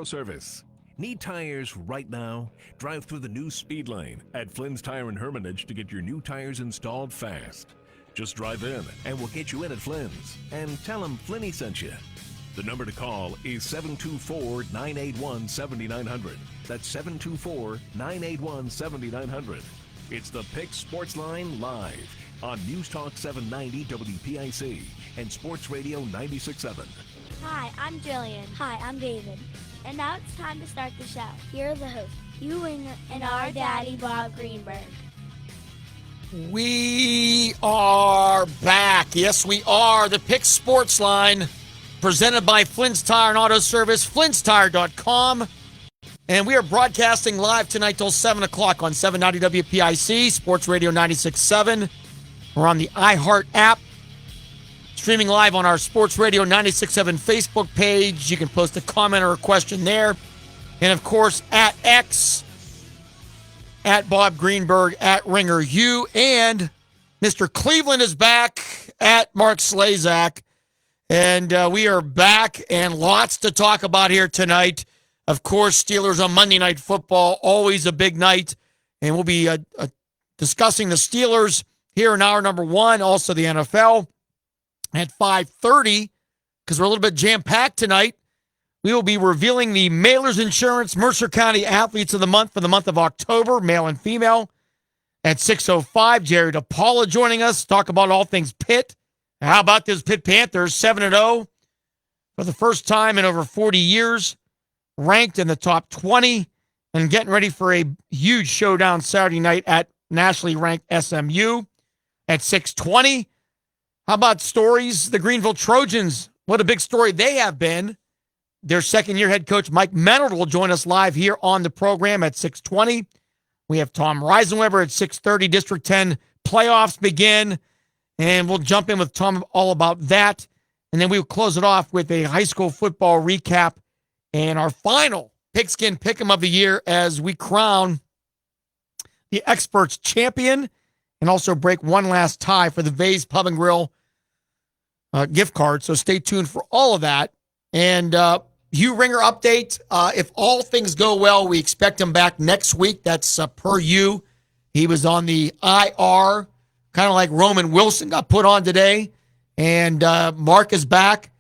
Service. Need tires right now? Drive through the new speed lane at Flynn's Tire and Hermitage to get your new tires installed fast. Just drive in and we'll get you in at Flynn's and tell them Flinny sent you. The number to call is 724-981-7900. That's 724-981-7900. It's the Pick Sports Line live on News Talk 790 WPIC and Sports Radio 96.7. Hi, I'm Jillian. Hi, I'm David. And now it's time to start the show. Here are the hosts, You Winger and our daddy, Bob Greenberg. We are back. Yes, we are. The Pick Sports Line, presented by Flynn's Tire and Auto Service, flynnstire.com. And we are broadcasting live tonight till 7 o'clock on 790 WPIC, Sports Radio 96.7. We're on the iHeart app, streaming live on our Sports Radio 96.7 Facebook page. You can post a comment or a question there. And, of course, at X, at Bob Greenberg, at Ringer U, and Mr. Cleveland is back, at Mark Slazak. And we are back, and lots to talk about here tonight. Of course, Steelers on Monday Night Football, always a big night. And we'll be discussing the Steelers here in hour number one, also the NFL. At 5:30, because we're a little bit jam-packed tonight, we will be revealing the Mailers Insurance Mercer County Athletes of the Month for the month of October, male and female. At 6:05, Jerry DePaula joining us, talk about all things Pitt. How about those Pitt Panthers, 7-0 for the first time in over 40 years, ranked in the top 20, and getting ready for a huge showdown Saturday night at nationally ranked SMU. At 6:20, how about stories? The Greenville Trojans, what a big story they have been. Their second-year head coach, Mike Menard, will join us live here on the program at 6:20. We have Tom Reisenweber at 6:30. District 10 playoffs begin, and we'll jump in with Tom all about that. And then we'll close it off with a high school football recap and our final Pigskin Pick'em of the year as we crown the Experts champion and also break one last tie for the Vase Pub and Grill gift card. So stay tuned for all of that. And Hugh Ringer update. If all things go well, we expect him back next week. That's per Hugh. He was on the IR, kind of like Roman Wilson got put on today. And Mark is back.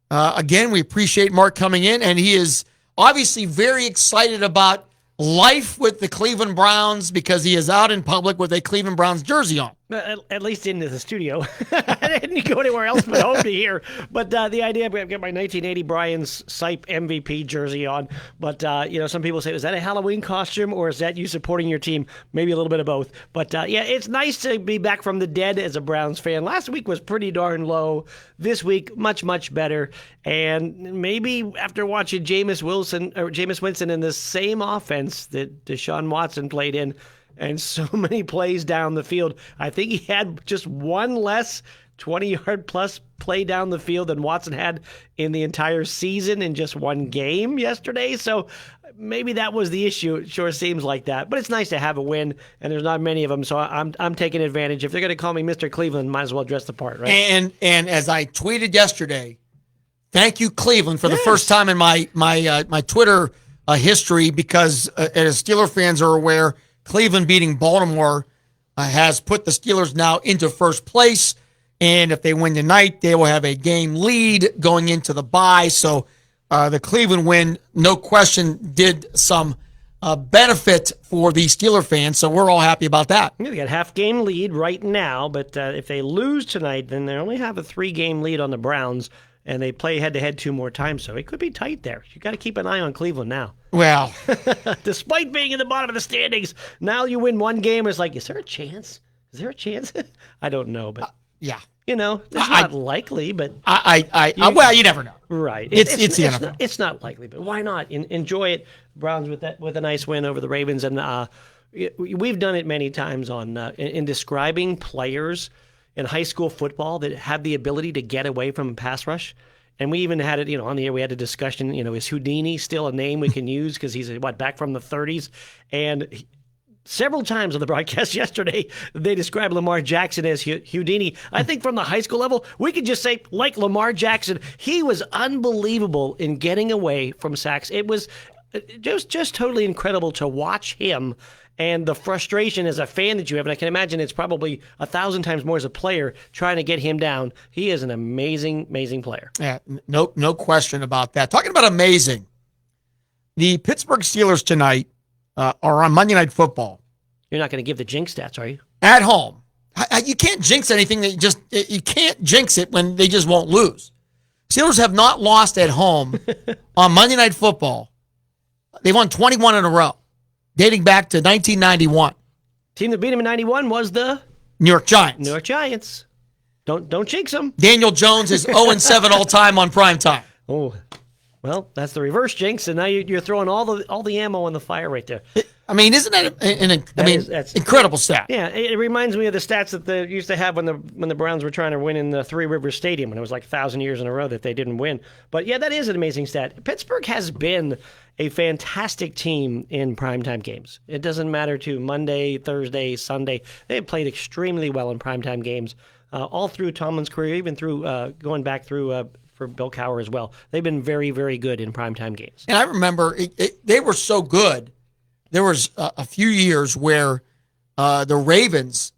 Again, we appreciate Mark coming in. And he is obviously very excited about life with the Cleveland Browns because he is out in public with a Cleveland Browns jersey on. At least into the studio. I didn't go anywhere else but home to here. But the idea, I've got my 1980 Brian Sipe MVP jersey on. But, some people say, is that a Halloween costume or is that you supporting your team? Maybe a little bit of both. But, it's nice to be back from the dead as a Browns fan. Last week was pretty darn low. This week, much, much better. And maybe after watching Jameis Winston in the same offense that Deshaun Watson played in, and so many plays down the field. I think he had just one less 20-yard plus play down the field than Watson had in the entire season in just one game yesterday. So maybe that was the issue. It sure seems like that. But it's nice to have a win, and there's not many of them, so I'm taking advantage. If they're going to call me Mr. Cleveland, might as well dress the part, right? And as I tweeted yesterday, thank you, Cleveland, for the first time in my Twitter history, because as Steeler fans are aware, Cleveland beating Baltimore has put the Steelers now into first place. And if they win tonight, they will have a game lead going into the bye. So the Cleveland win, no question, did some benefit for the Steeler fans. So we're all happy about that. Yeah, they got half-game lead right now. But if they lose tonight, then they only have a 3-game lead on the Browns. And they play head-to-head 2 more times, so it could be tight there. You got to keep an eye on Cleveland now. Well, despite being in the bottom of the standings, now you win one game. It's like, is there a chance? Is there a chance? I don't know, but yeah, it's not likely. But you never know. Right? It's the NFL. It's not likely, but why not enjoy it? Browns with a nice win over the Ravens, and we've done it many times in describing players in high school football that have the ability to get away from a pass rush. And we even had it, on the air, we had a discussion, is Houdini still a name we can use because he's, back from the 30s? And several times on the broadcast yesterday, they described Lamar Jackson as Houdini. I think from the high school level, we could just say, like Lamar Jackson, he was unbelievable in getting away from sacks. It was just totally incredible to watch him and the frustration as a fan that you have. And I can imagine it's probably 1,000 times more as a player trying to get him down. He is an amazing, amazing player. Yeah, no question about that. Talking about amazing, the Pittsburgh Steelers tonight are on Monday Night Football. You're not going to give the jinx stats, are you? At home. You can't jinx anything. You can't jinx it when they just won't lose. Steelers have not lost at home on Monday Night Football. They've won 21 in a row, dating back to 1991. Team that beat him in 91 was the New York Giants. New York Giants. Don't jinx them. Daniel Jones is 0-7 all time on prime time. Oh, well, that's the reverse jinx, and now you're throwing all the ammo on the fire right there. I mean, isn't that that's incredible stat? Yeah, it reminds me of the stats that they used to have when the Browns were trying to win in the Three Rivers Stadium, when it was like 1,000 years in a row that they didn't win. But yeah, that is an amazing stat. Pittsburgh has been a fantastic team in primetime games. It doesn't matter to Monday, Thursday, Sunday. They have played extremely well in primetime games all through Tomlin's career, even through going back through for Bill Cowher as well. They've been very, very good in primetime games. And I remember they were so good. There was a few years where the Ravens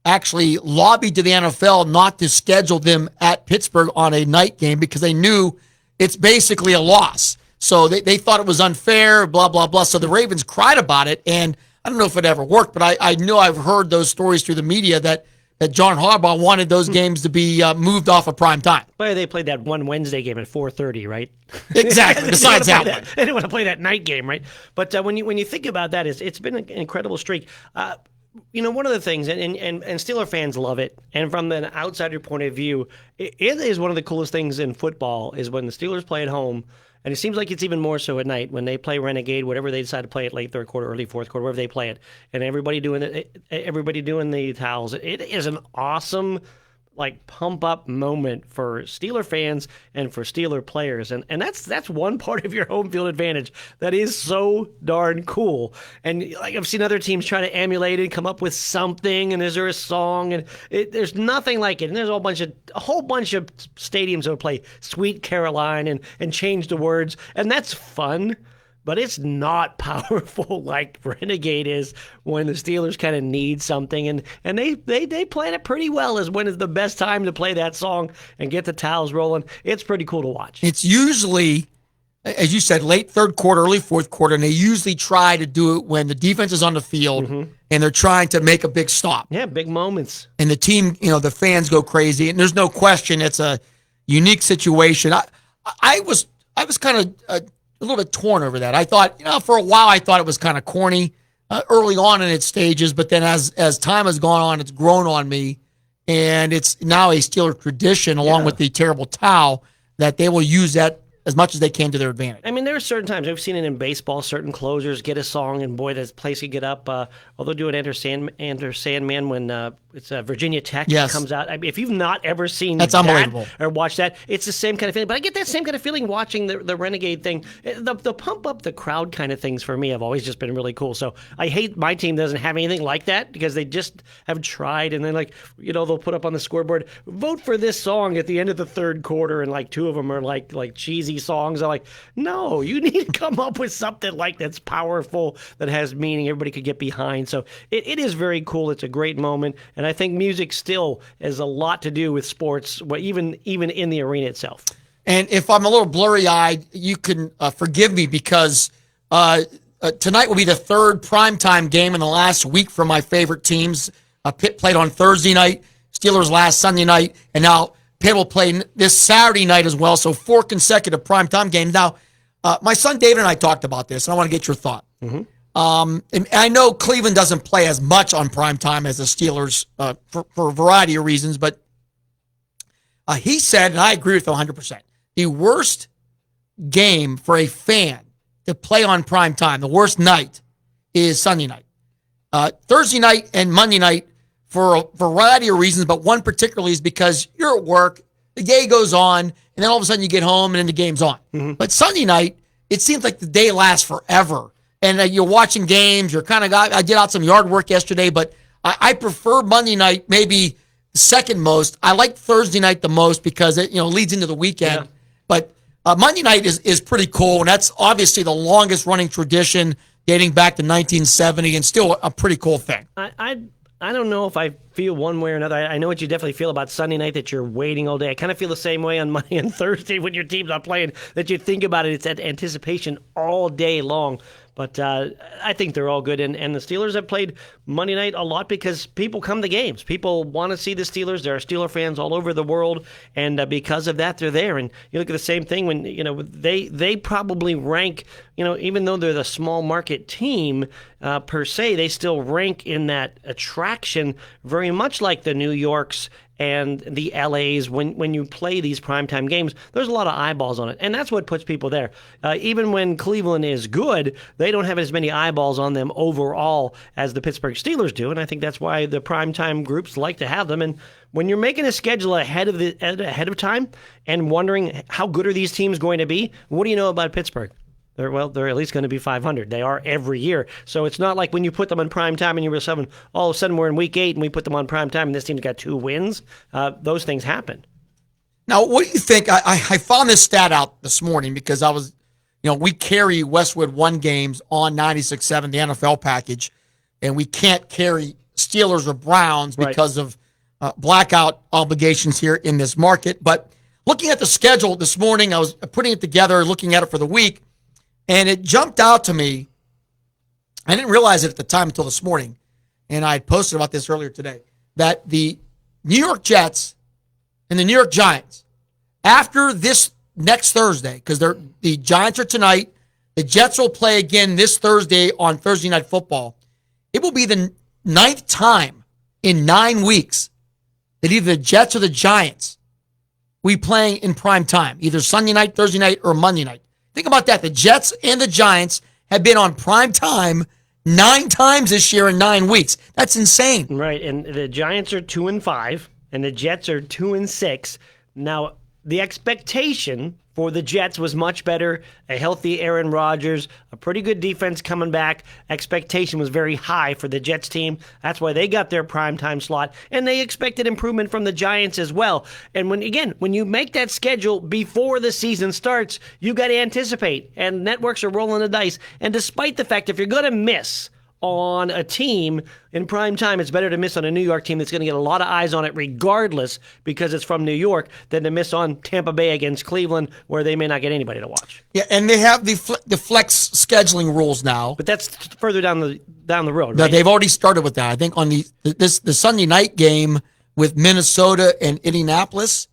actually lobbied to the NFL not to schedule them at Pittsburgh on a night game because they knew it's basically a loss. So they thought it was unfair, blah, blah, blah. So the Ravens cried about it, and I don't know if it ever worked, but I know I've heard those stories through the media that John Harbaugh wanted those games to be moved off of prime time. But they played that one Wednesday game at 4:30, right? Exactly. Besides that one. They didn't want to play that night game, right? But when you think about that, it's been an incredible streak. One of the things, and Steeler fans love it, and from an outsider point of view, it is one of the coolest things in football is when the Steelers play at home. And it seems like it's even more so at night when they play Renegade, whatever they decide to play it, late third quarter, early fourth quarter, wherever they play it, and everybody doing the towels. It is an awesome, pump up moment for Steeler fans and for Steeler players, and that's one part of your home field advantage that is so darn cool. And I've seen other teams try to emulate it, come up with something, and is there a song? And there's nothing like it. And there's a whole bunch of stadiums that will play Sweet Caroline and change the words, and that's fun. But it's not powerful like Renegade is when the Steelers kind of need something. And they plan it pretty well as when is the best time to play that song and get the towels rolling. It's pretty cool to watch. It's usually, as you said, late third quarter, early fourth quarter, and they usually try to do it when the defense is on the field and they're trying to make a big stop. Yeah, big moments. And the team, the fans go crazy. And there's no question it's a unique situation. I was kind of a little bit torn over that. I thought, for a while, I thought it was kind of corny early on in its stages, but then as time has gone on, it's grown on me, and it's now a Steeler tradition, along with the terrible towel, that they will use that as much as they can to their advantage. I mean, there are certain times, I've seen it in baseball, certain closers get a song, and boy, this place could get up. Although do an Enter Sandman when it's Virginia Tech comes out. I mean, if you've not ever seen that's that unbelievable. Or watched that, it's the same kind of feeling. But I get that same kind of feeling watching the Renegade thing. The pump up the crowd kind of things for me have always just been really cool. So I hate my team doesn't have anything like that because they just have tried, and then they'll put up on the scoreboard, vote for this song at the end of the third quarter, and two of them are like cheesy songs. I'm like, no, you need to come up with something that's powerful, that has meaning, everybody could get behind. So it is very cool. It's a great moment, and I think music still has a lot to do with sports, even in the arena itself. And if I'm a little blurry-eyed, you can forgive me because tonight will be the third primetime game in the last week for my favorite teams. Pitt played on Thursday night, Steelers last Sunday night, and now Pitt will play this Saturday night as well, so 4 consecutive primetime games. Now, my son David and I talked about this, and I want to get your thought. Mm-hmm. And I know Cleveland doesn't play as much on primetime as the Steelers for a variety of reasons, but he said, and I agree with him 100%, the worst game for a fan to play on primetime, the worst night, is Sunday night. Thursday night and Monday night, for a variety of reasons, but one particularly is because you're at work, the day goes on, and then all of a sudden you get home and then the game's on. Mm-hmm. But Sunday night, it seems like the day lasts forever and you're watching games. You're kind of I did out some yard work yesterday, but I prefer Monday night maybe second most. I like Thursday night the most because it leads into the weekend. Yeah. But Monday night is pretty cool, and that's obviously the longest running tradition dating back to 1970, and still a pretty cool thing. I don't know if I feel one way or another. I know what you definitely feel about Sunday night, that you're waiting all day. I kind of feel the same way on Monday and Thursday when your team's not playing, that you think about it. It's that anticipation all day long. But I think they're all good. And the Steelers have played Monday night a lot because people come to games. People want to see the Steelers. There are Steeler fans all over the world. And because of that, they're there. And you look at the same thing when, they probably rank, even though they're the small market team per se, they still rank in that attraction very much like the New Yorks and the LAs. When you play these primetime games, there's a lot of eyeballs on it, and that's what puts people there. Even when Cleveland is good, they don't have as many eyeballs on them overall as the Pittsburgh Steelers do, and I think that's why the primetime groups like to have them. And when you're making a schedule ahead of time and wondering how good are these teams going to be, what do you know about Pittsburgh? They're at least going to be 500. They are every year. So it's not like when you put them on prime time and you were 7, all of a sudden we're in week 8 and we put them on prime time and this team's got 2 wins. Those things happen. Now, what do you think? I found this stat out this morning because I was, we carry Westwood One games on 96.7, the NFL package, and we can't carry Steelers or Browns because of blackout obligations here in this market. But looking at the schedule this morning, I was putting it together, looking at it for the week, and it jumped out to me. I didn't realize it at the time until this morning, and I had posted about this earlier today, that the New York Jets and the New York Giants, after this next Thursday, because the Giants are tonight, the Jets will play again this Thursday on Thursday Night Football. It will be the 9th time in 9 weeks that either the Jets or the Giants will be playing in prime time, either Sunday night, Thursday night, or Monday night. Think about that. The Jets and the Giants have been on prime time 9 times this year in 9 weeks. That's insane. Right, and the Giants are 2-5, and the Jets are 2-6. Now, the expectation for the Jets was much better. A healthy Aaron Rodgers, a pretty good defense coming back. Expectation was very high for the Jets team. That's why they got their primetime slot, and they expected improvement from the Giants as well. And when you make that schedule before the season starts, you got to anticipate, and networks are rolling the dice. And despite the fact, if you're going to miss on a team in prime time, it's better to miss on a New York team that's going to get a lot of eyes on it regardless because it's from New York than to miss on Tampa Bay against Cleveland where they may not get anybody to watch. Yeah, and they have the flex scheduling rules now. But that's further down the road, No, right? they've already started with that. I think on the Sunday night game with Minnesota and Indianapolis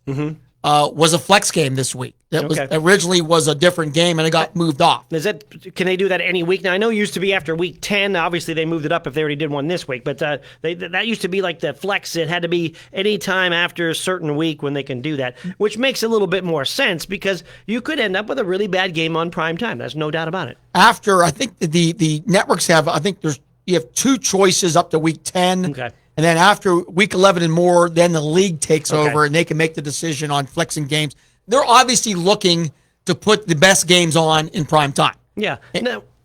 was a flex game this week. That was originally was a different game, and it got moved off. Can they do that any week? Now, I know it used to be after week 10. Obviously, they moved it up if they already did one this week. But that used to be like the flex. It had to be any time after a certain week when they can do that, which makes a little bit more sense because you could end up with a really bad game on prime time. There's no doubt about it. After, I think the networks have, you have 2 choices up to week 10. Okay. And then after week 11 and more, then the league takes over and they can make the decision on flexing games. They're obviously looking to put the best games on in prime time. Yeah.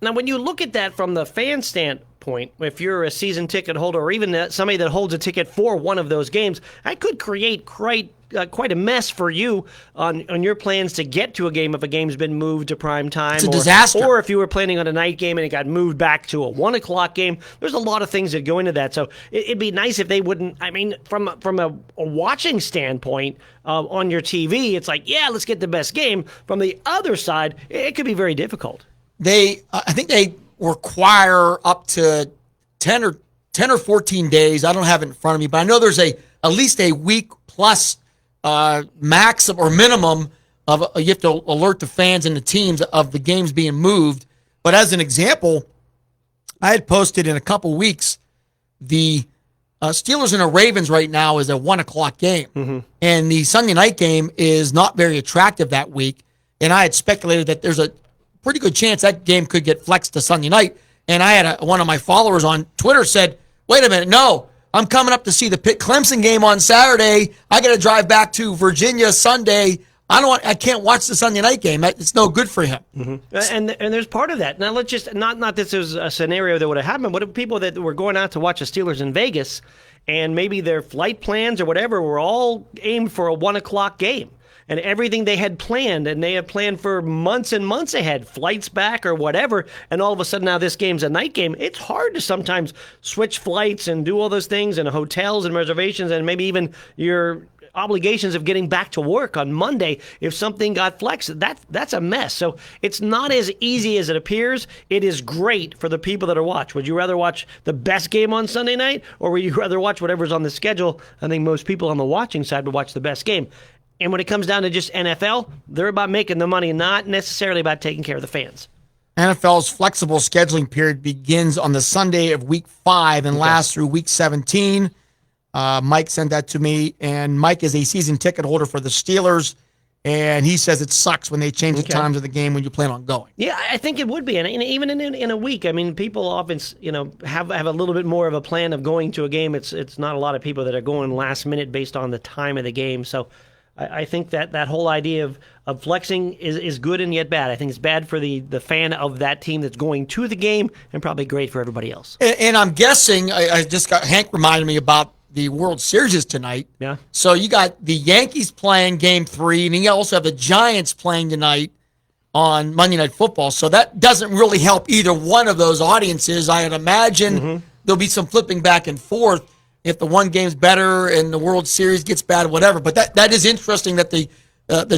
Now, when you look at that from the fan standpoint, if you're a season ticket holder or even somebody that holds a ticket for one of those games, that could create quite a mess for you on your plans to get to a game if a game's been moved to prime time. It's a disaster. Or if you were planning on a night game and it got moved back to a 1 o'clock game. There's a lot of things that go into that. So it'd be nice if they wouldn't. I mean, from a watching standpoint on your TV, it's like, yeah, let's get the best game. From the other side, it could be very difficult. I think they require up to 10 or 14 days. I don't have it in front of me, but I know there's at least a week plus max or minimum of you have to alert the fans and the teams of the games being moved. But as an example, I had posted in a couple weeks the Steelers and the Ravens right now is a 1 o'clock game, and the Sunday night game is not very attractive that week. And I had speculated that there's a pretty good chance that game could get flexed to Sunday night. And I had one of my followers on Twitter said, "Wait a minute, no. I'm coming up to see the Pitt Clemson game on Saturday. I got to drive back to Virginia Sunday. I can't watch the Sunday night game. It's no good for him. And there's part of that. Now let's just not this is a scenario that would have happened, but people that were going out to watch the Steelers in Vegas, and maybe their flight plans or whatever were all aimed for a 1:00 game. And everything they had planned, and they had planned for months and months ahead, flights back or whatever, and all of a sudden now this game's a night game. It's hard to sometimes switch flights and do all those things and hotels and reservations and maybe even your obligations of getting back to work on Monday if something got flexed. That's a mess. So it's not as easy as it appears. It is great for the people that are watching. Would you rather watch the best game on Sunday night, or would you rather watch whatever's on the schedule? I think most people on the watching side would watch the best game. And when it comes down to just NFL, they're about making the money, not necessarily about taking care of the fans. NFL's flexible scheduling period begins on the Sunday of Week 5 and lasts through Week 17. Mike sent that to me, and Mike is a season ticket holder for the Steelers, and he says it sucks when they change the times of the game when you plan on going. Yeah, I think it would be, and even in a week. I mean, people often have a little bit more of a plan of going to a game. It's not a lot of people that are going last minute based on the time of the game. So I think that whole idea of flexing is good and yet bad. I think it's bad for the fan of that team that's going to the game, and probably great for everybody else. And I'm guessing, I just got Hank reminded me about the World Series tonight. Yeah. So you got the Yankees playing Game 3, and you also have the Giants playing tonight on Monday Night Football. So that doesn't really help either one of those audiences. I'd imagine there'll be some flipping back and forth if the one game's better and the World Series gets bad, whatever. But that is interesting that the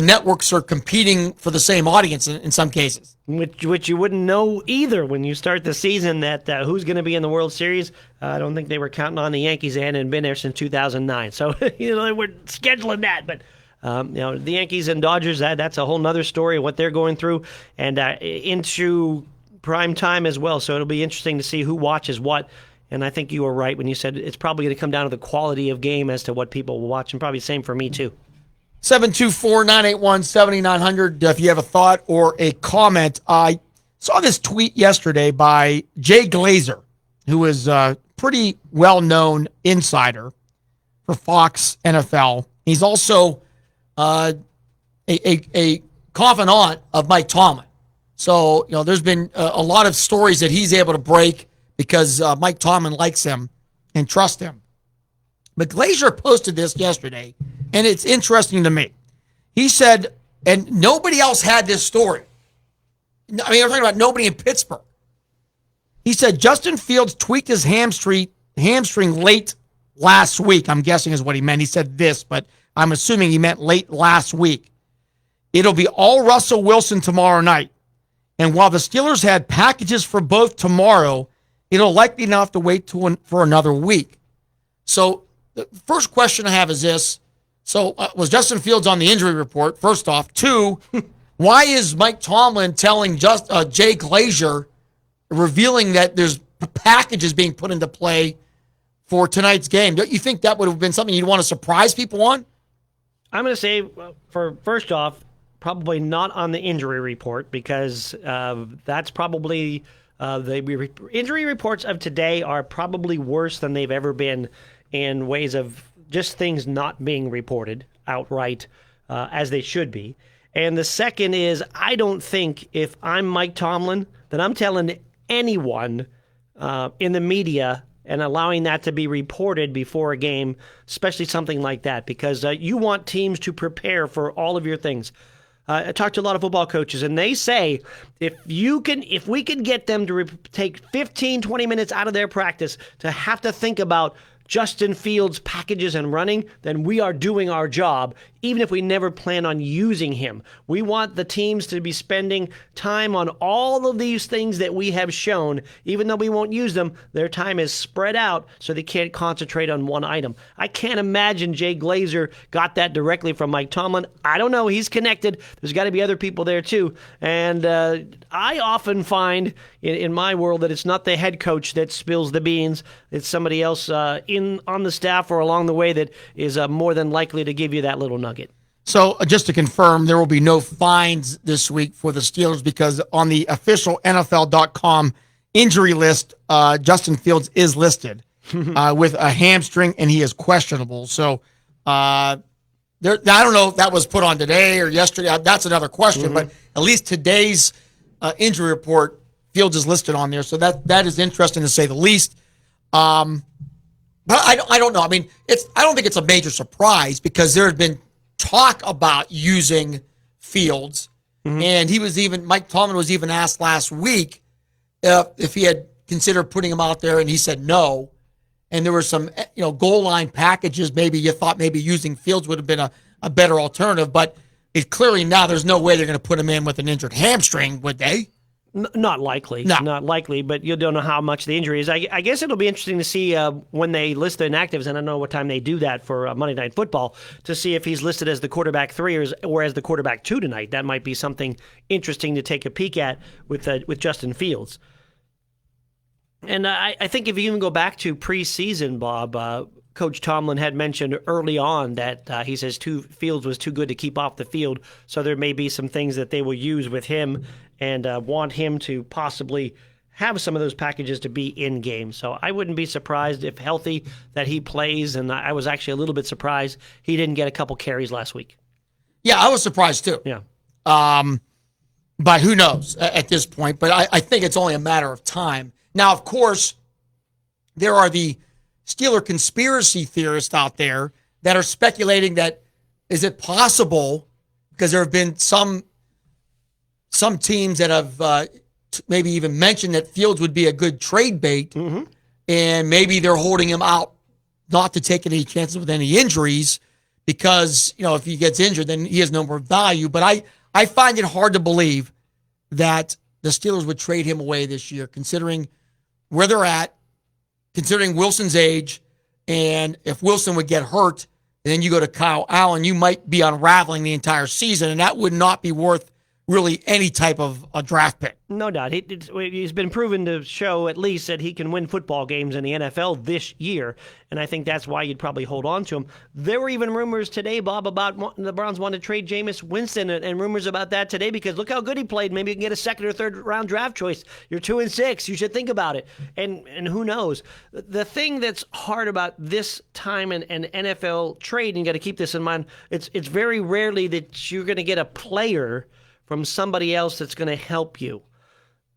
networks are competing for the same audience in some cases. Which you wouldn't know either when you start the season that who's going to be in the World Series. I don't think they were counting on the Yankees. They hadn't been there since 2009. So, they were scheduling that. But, the Yankees and Dodgers, that's a whole nother story of what they're going through. And into prime time as well. So it'll be interesting to see who watches what. And I think you were right when you said it's probably going to come down to the quality of game as to what people will watch, and probably the same for me too. 724-981-7900 if you have a thought or a comment. I saw this tweet yesterday by Jay Glazer, who is a pretty well-known insider for Fox NFL. He's also a confidant of Mike Tomlin. So, there's been a lot of stories that he's able to break because Mike Tomlin likes him and trusts him. But Glazer posted this yesterday, and it's interesting to me. He said, and nobody else had this story. I mean, I'm talking about nobody in Pittsburgh. He said, Justin Fields tweaked his hamstring late last week. I'm guessing is what he meant. He said this, but I'm assuming he meant late last week. It'll be all Russell Wilson tomorrow night. And while the Steelers had packages for both tomorrow, it'll likely not have to wait for another week. So the first question I have is this. So was Justin Fields on the injury report, first off? 2, why is Mike Tomlin telling Jay Glazer, revealing that there's packages being put into play for tonight's game? Don't you think that would have been something you'd want to surprise people on? I'm going to say, first off, probably not on the injury report, because that's probably the injury reports of today are probably worse than they've ever been in ways of just things not being reported outright as they should be. And the second is, I don't think if I'm Mike Tomlin that I'm telling anyone in the media and allowing that to be reported before a game, especially something like that, because you want teams to prepare for all of your things. I talked to a lot of football coaches, and they say if we can get them to take 15, 20 minutes out of their practice to have to think about Justin Fields' packages and running, then we are doing our job, even if we never plan on using him. We want the teams to be spending time on all of these things that we have shown. Even though we won't use them, their time is spread out so they can't concentrate on one item. I can't imagine Jay Glazer got that directly from Mike Tomlin. I don't know. He's connected. There's got to be other people there too. And I often find in my world that it's not the head coach that spills the beans. It's somebody else on the staff or along the way that is more than likely to give you that little nugget. So just to confirm, there will be no fines this week for the Steelers because on the official NFL.com injury list, Justin Fields is listed with a hamstring and he is questionable. So I don't know if that was put on today or yesterday. That's another question. But at least today's injury report, Fields is listed on there, so that is interesting to say the least. But I don't know. I mean, I don't think it's a major surprise because there had been talk about using Fields, and Mike Tomlin was even asked last week if he had considered putting him out there, and he said no. And there were some, goal line packages. Maybe you thought maybe using Fields would have been a better alternative, but it clearly now there's no way they're going to put him in with an injured hamstring, would they? Not likely. No. Not likely, but you don't know how much the injury is. I guess it'll be interesting to see when they list the inactives, and I don't know what time they do that for Monday Night Football, to see if he's listed as the quarterback 3 or as the quarterback 2 tonight. That might be something interesting to take a peek at with Justin Fields. And I think if you even go back to preseason, Bob, Coach Tomlin had mentioned early on that he says Fields was too good to keep off the field, so there may be some things that they will use with him and want him to possibly have some of those packages to be in game. So I wouldn't be surprised if healthy that he plays, and I was actually a little bit surprised he didn't get a couple carries last week. Yeah, I was surprised too. Yeah. But who knows at this point? But I think it's only a matter of time. Now, of course, there are the Steeler conspiracy theorists out there that are speculating that is it possible, because there have been some teams that have maybe even mentioned that Fields would be a good trade bait, and maybe they're holding him out not to take any chances with any injuries because, if he gets injured, then he has no more value. But I find it hard to believe that the Steelers would trade him away this year, considering where they're at, considering Wilson's age, and if Wilson would get hurt, then you go to Kyle Allen, you might be unraveling the entire season, and that would not be worth really any type of a draft pick. No doubt. He's been proven to show at least that he can win football games in the NFL this year, and I think that's why you'd probably hold on to him. There were even rumors today, Bob, about the Browns wanting to trade Jameis Winston, and rumors about that today because look how good he played. Maybe you can get a second or third round draft choice. You're 2-6. You should think about it. And who knows? The thing that's hard about this time in NFL trade, and you got to keep this in mind, it's very rarely that you're going to get a player from somebody else that's going to help you.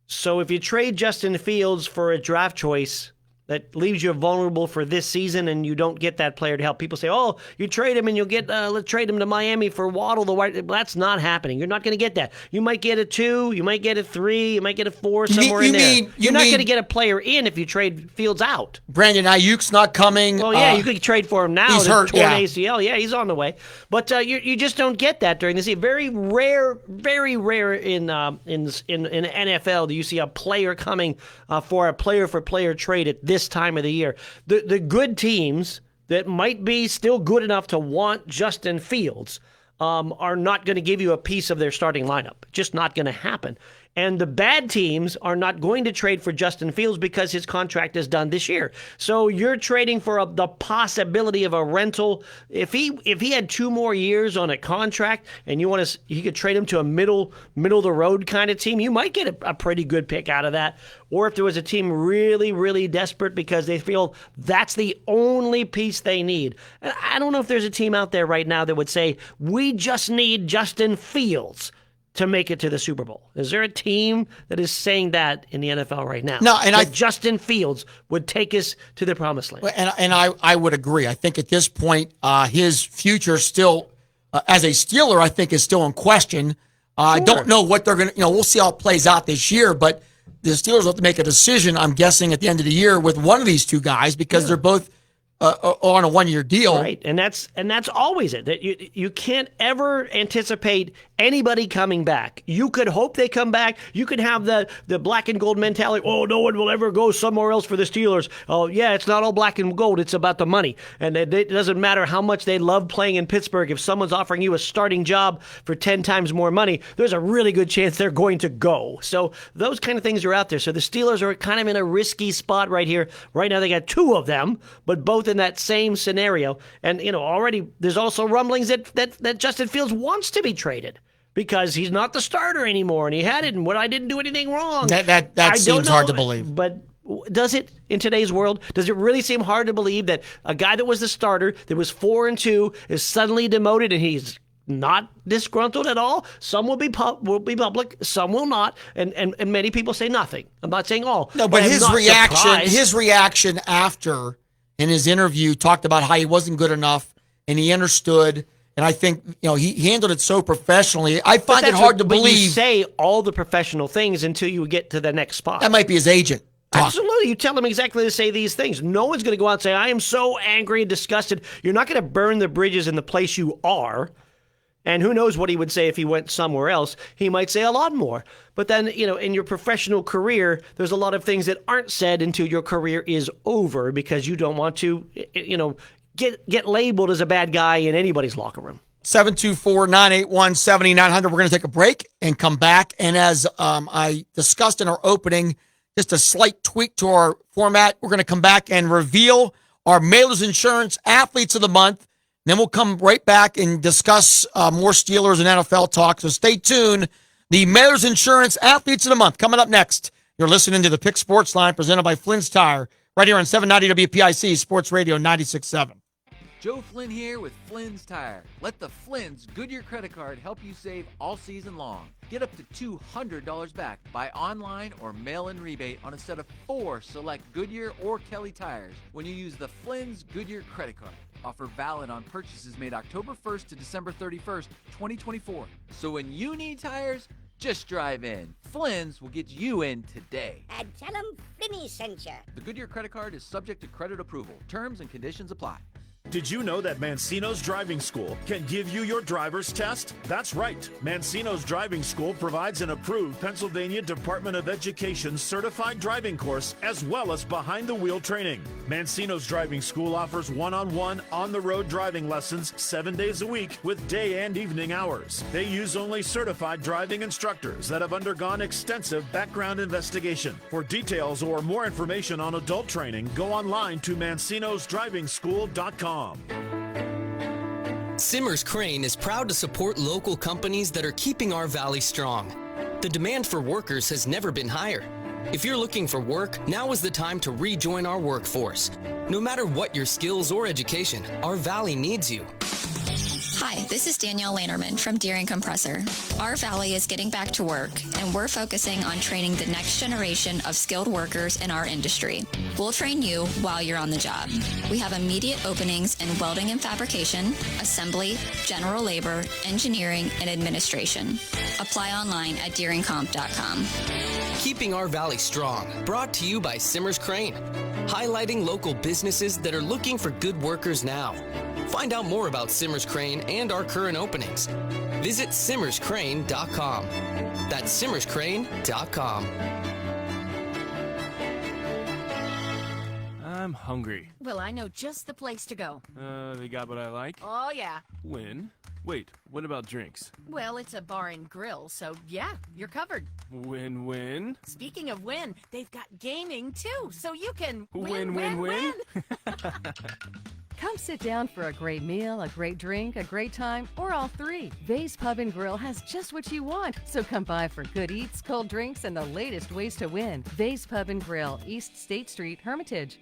So if you trade Justin Fields for a draft choice, that leaves you vulnerable for this season and you don't get that player to help. People say, oh, you trade him and you'll get, let's trade him to Miami for Waddle. That's not happening. You're not going to get that. You might get a 2, you might get a 3, you might get a 4, somewhere in there. You're not going to get a player in if you trade Fields out. Brandon Ayuk's not coming. Well, yeah, you could trade for him now. He's hurt, torn ACL. Yeah, he's on the way. But you just don't get that during the season. Very rare in NFL do you see a player coming for a player-for-player trade at this time of the year. The good teams that might be still good enough to want Justin Fields are not going to give you a piece of their starting lineup. Just not going to happen. And the bad teams are not going to trade for Justin Fields because his contract is done this year. So you're trading for the possibility of a rental. If he had 2 more years on a contract and you could trade him to a middle of the road kind of team, you might get a pretty good pick out of that. Or if there was a team really, really desperate because they feel that's the only piece they need. And I don't know if there's a team out there right now that would say, we just need Justin Fields to make it to the Super Bowl. Is there a team that is saying that in the NFL right now? No, and Justin Fields would take us to the promised land. And I would agree. I think at this point, his future still, as a Steeler, I think is still in question. I don't know what they're going to, we'll see how it plays out this year, but the Steelers will have to make a decision, I'm guessing, at the end of the year with one of these 2 guys because they're both on a 1-year deal. Right, and that's always it. That you can't ever anticipate anybody coming back. You could hope they come back. You could have the black and gold mentality. Oh, no one will ever go somewhere else for the Steelers. Oh, yeah, it's not all black and gold. It's about the money. And it doesn't matter how much they love playing in Pittsburgh. If someone's offering you a starting job for 10 times more money, there's a really good chance they're going to go. So those kind of things are out there. So the Steelers are kind of in a risky spot right here. Right now they got 2 of them, but both in that same scenario. And, already there's also rumblings that Justin Fields wants to be traded because he's not the starter anymore and he had it and I didn't do anything wrong. That seems hard to believe. But Does it in today's world? Does it really seem hard to believe that a guy that was the starter, that was 4-2, is suddenly demoted and he's not disgruntled at all? Some will be public, some will not, and many people say nothing. I'm not saying all. No, but I'm his not surprised. reaction after in his interview talked about how he wasn't good enough and he understood. And I think, he handled it so professionally. I But find it that's hard to but believe. You say all the professional things until you get to the next spot. That might be his agent. talking. Absolutely. You tell him exactly to say these things. No one's going to go out and say, I am so angry and disgusted. You're not going to burn the bridges in the place you are. And who knows what he would say if he went somewhere else. He might say a lot more. But then, in your professional career, there's a lot of things that aren't said until your career is over because you don't want to, get labeled as a bad guy in anybody's locker room. 724-981-7900. We're going to take a break and come back. And as I discussed in our opening, just a slight tweak to our format. We're going to come back and reveal our Mailers Insurance Athletes of the Month. Then we'll come right back and discuss more Steelers and NFL talk. So stay tuned. The Mailers Insurance Athletes of the Month coming up next. You're listening to the Pick Sports Line presented by Flynn's Tire right here on 790 WPIC Sports Radio 96.7. Joe Flynn here with Flynn's Tire. Let the Flynn's Goodyear credit card help you save all season long. Get up to $200 back. Buy online or mail-in rebate on a set of 4 select Goodyear or Kelly tires when you use the Flynn's Goodyear credit card. Offer valid on purchases made October 1st to December 31st, 2024. So when you need tires, just drive in. Flynn's will get you in today. And tell them Flinny sent you. The Goodyear credit card is subject to credit approval. Terms and conditions apply. Did you know that Mancino's Driving School can give you your driver's test? That's right. Mancino's Driving School provides an approved Pennsylvania Department of Education certified driving course as well as behind-the-wheel training. Mancino's Driving School offers one-on-one, on-the-road driving lessons 7 days a week with day and evening hours. They use only certified driving instructors that have undergone extensive background investigation. For details or more information on adult training, go online to mancinosdrivingschool.com. Simmers Crane is proud to support local companies that are keeping our valley strong. The demand for workers has never been higher. If you're looking for work, now is the time to rejoin our workforce. No matter what your skills or education, our valley needs you. Hi, this is Danielle Lannerman from Deering Compressor. Our valley is getting back to work, and we're focusing on training the next generation of skilled workers in our industry. We'll train you while you're on the job. We have immediate openings in welding and fabrication, assembly, general labor, engineering, and administration. Apply online at DeeringComp.com. Keeping our valley strong, brought to you by Simmers Crane, highlighting local businesses that are looking for good workers now. Find out more about Simmers Crane and our current openings. Visit SimmersCrane.com. That's SimmersCrane.com. I'm hungry. Well, I know just the place to go. They got what I like? Oh, yeah. Win? Wait, what about drinks? Well, it's a bar and grill, so yeah, you're covered. Win-win? Speaking of win, they've got gaming too, so you can Win. Come sit down for a great meal, a great drink, a great time, or all three. Vase Pub and Grill has just what you want. So come by for good eats, cold drinks, and the latest ways to win. Vase Pub and Grill, East State Street, Hermitage.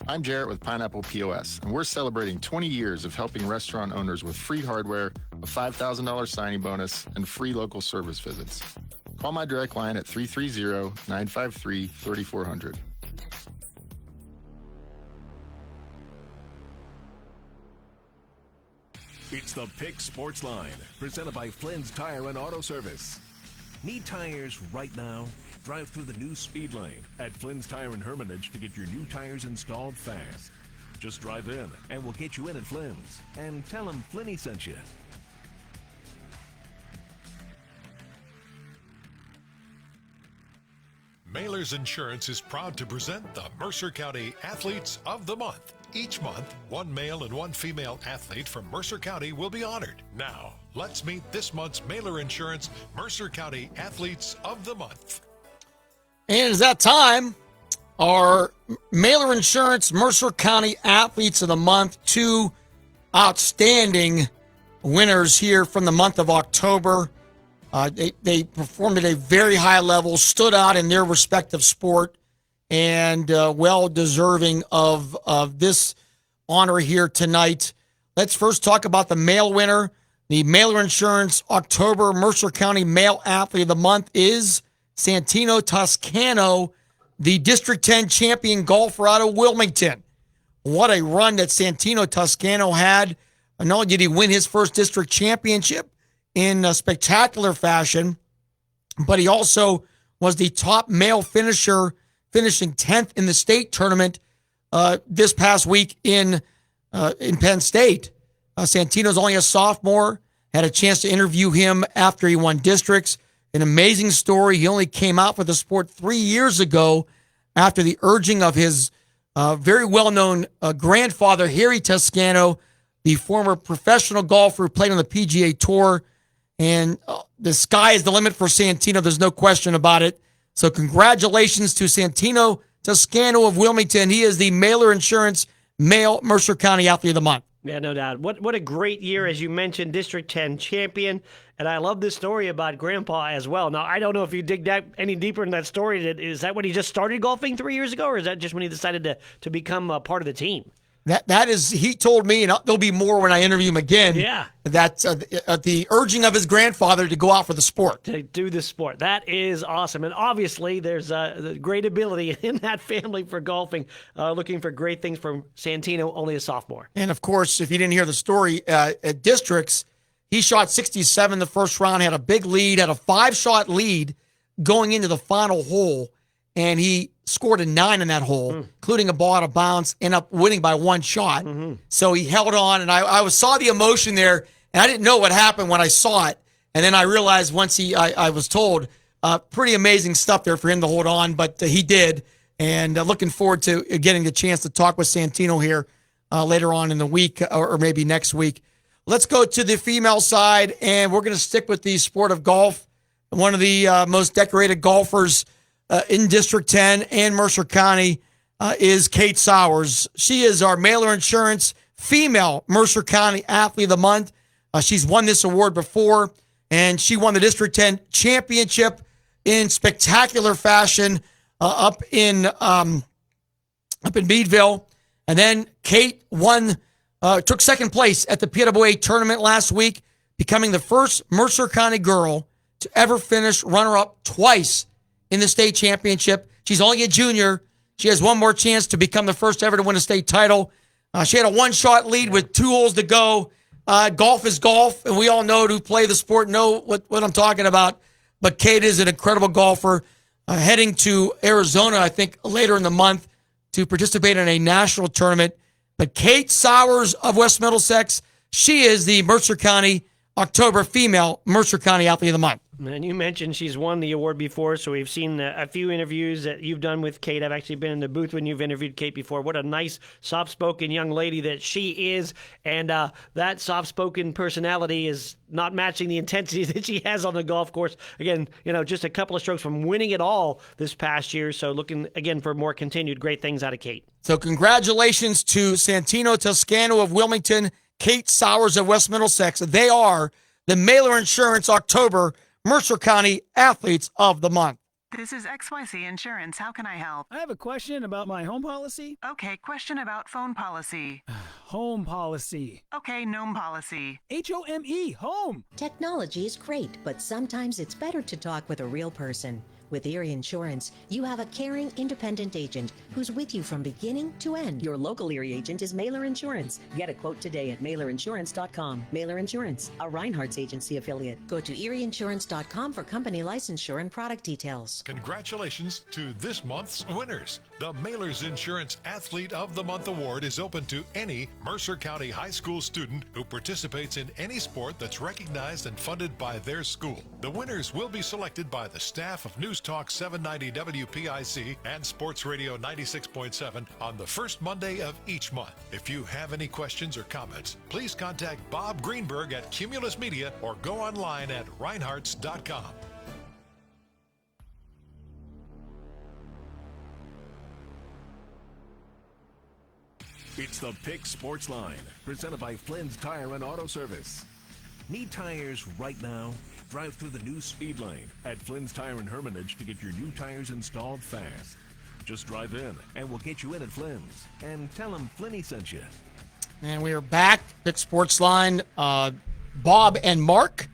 I'm Jarrett with Pineapple POS, and we're celebrating 20 years of helping restaurant owners with free hardware, a $5,000 signing bonus, and free local service visits. Call my direct line at 330-953-3400. It's the Pick Sports Line, presented by Flynn's Tire and Auto Service. Need tires right now? Drive through the new speed lane at Flynn's Tire and Hermitage to get your new tires installed fast. Just drive in, and we'll get you in at Flynn's. And tell them Flinny sent you. Mailers Insurance is proud to present the Mercer County Athletes of the Month. Each month, one male and one female athlete from Mercer County will be honored. Now, let's meet this month's Mailer Insurance Mercer County Athletes of the Month. And it's that time. Our Mailer Insurance Mercer County Athletes of the Month, 2 outstanding winners here from the month of October. They performed at a very high level, stood out in their respective sport, and well deserving of this honor here tonight. Let's first talk about the male winner. The Mailer Insurance October Mercer County Male Athlete of the Month is Santino Toscano, the District 10 champion golfer out of Wilmington. What a run that Santino Toscano had. Not only did he win his first district championship in a spectacular fashion, but he also was the top male finisher, finishing 10th in the state tournament this past week in Penn State. Santino's only a sophomore. Had a chance to interview him after he won districts. An amazing story. He only came out for the sport 3 years ago after the urging of his very well-known grandfather, Harry Toscano, the former professional golfer who played on the PGA Tour. And the sky is the limit for Santino. There's no question about it. So congratulations to Santino Toscano of Wilmington. He is the Mailer Insurance Male Mercer County Athlete of the Month. Yeah, no doubt. What a great year, as you mentioned, District 10 champion. And I love this story about Grandpa as well. Now, I don't know if you dig that any deeper in that story. Is that when he just started golfing 3 years ago, or is that just when he decided to become a part of the team? That is, he told me, and there'll be more when I interview him again. Yeah, that's the urging of his grandfather to go out for the sport. To do the sport. That is awesome. And obviously, there's the great ability in that family for golfing. Looking for great things from Santino, only a sophomore. And of course, if you didn't hear the story, at districts, he shot 67 the first round, had a big lead, had a 5-shot lead going into the final hole, and he scored a 9 in that hole, including a ball out of bounds, ended up winning by 1 shot. So he held on, and I saw the emotion there, and I didn't know what happened when I saw it. And then I realized once I was told, pretty amazing stuff there for him to hold on, but he did. And looking forward to getting the chance to talk with Santino here later on in the week or maybe next week. Let's go to the female side, and we're going to stick with the sport of golf. One of the most decorated golfers in District 10 and Mercer County is Kate Sowers. She is our Mailer Insurance Female Mercer County Athlete of the Month. She's won this award before, and she won the District 10 championship in spectacular fashion up in Meadville. And then Kate took second place at the PWA tournament last week, becoming the first Mercer County girl to ever finish runner-up twice in the state championship. She's only a junior. She has one more chance to become the first ever to win a state title. She had a 1-shot lead with 2 holes to go. Golf is golf, and we all know who play the sport know what I'm talking about. But Kate is an incredible golfer, heading to Arizona, I think, later in the month to participate in a national tournament. But Kate Sowers of West Middlesex, she is the Mercer County October Female Mercer County Athlete of the Month. And you mentioned she's won the award before, so we've seen a few interviews that you've done with Kate. I've actually been in the booth when you've interviewed Kate before. What a nice, soft-spoken young lady that she is, and that soft-spoken personality is not matching the intensity that she has on the golf course. Again, just a couple of strokes from winning it all this past year, so looking, again, for more continued great things out of Kate. So congratulations to Santino Toscano of Wilmington, Kate Sowers of West Middlesex. They are the Mailer Insurance October Mercer County Athletes of the Month. This is XYZ Insurance. How can I help? I have a question about my home policy. Okay, question about phone policy. Home policy. Okay, gnome policy. HOME, home. Technology is great, but sometimes it's better to talk with a real person. With Erie Insurance, you have a caring, independent agent who's with you from beginning to end. Your local Erie agent is Mailer Insurance. Get a quote today at mailerinsurance.com. Mailer Insurance, a Reinhardt's agency affiliate. Go to erieinsurance.com for company licensure and product details. Congratulations to this month's winners. The Mailer's Insurance Athlete of the Month Award is open to any Mercer County high school student who participates in any sport that's recognized and funded by their school. The winners will be selected by the staff of News Talk 790 WPIC and Sports Radio 96.7 on the first Monday of each month. If you have any questions or comments, please contact Bob Greenberg at Cumulus Media or go online at reinhardts.com. It's the Pick Sports Line, presented by Flynn's Tire and Auto Service. Need tires right now? Drive through the new speed lane at Flynn's Tire and Hermitage to get your new tires installed fast. Just drive in, and we'll get you in at Flynn's. And tell them Flinny sent you. And we are back, Pick Sports Line, Bob and Mark.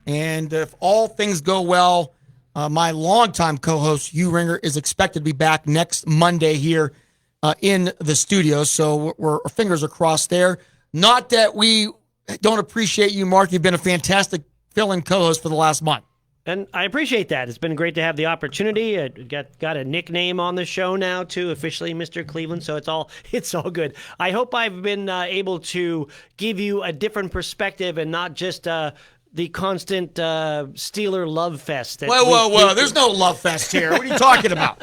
And if all things go well, my longtime co-host, Hugh Ringer, is expected to be back next Monday here in the studio. So our fingers are crossed there. Not that we don't appreciate you, Mark. You've been a fantastic fill-in co-host for the last month. And I appreciate that. It's been great to have the opportunity. I got a nickname on the show now too, officially Mr. Cleveland. So it's all good. I hope I've been able to give you a different perspective and not just the constant Steeler love fest. Whoa. There's no love fest here. What are you talking about?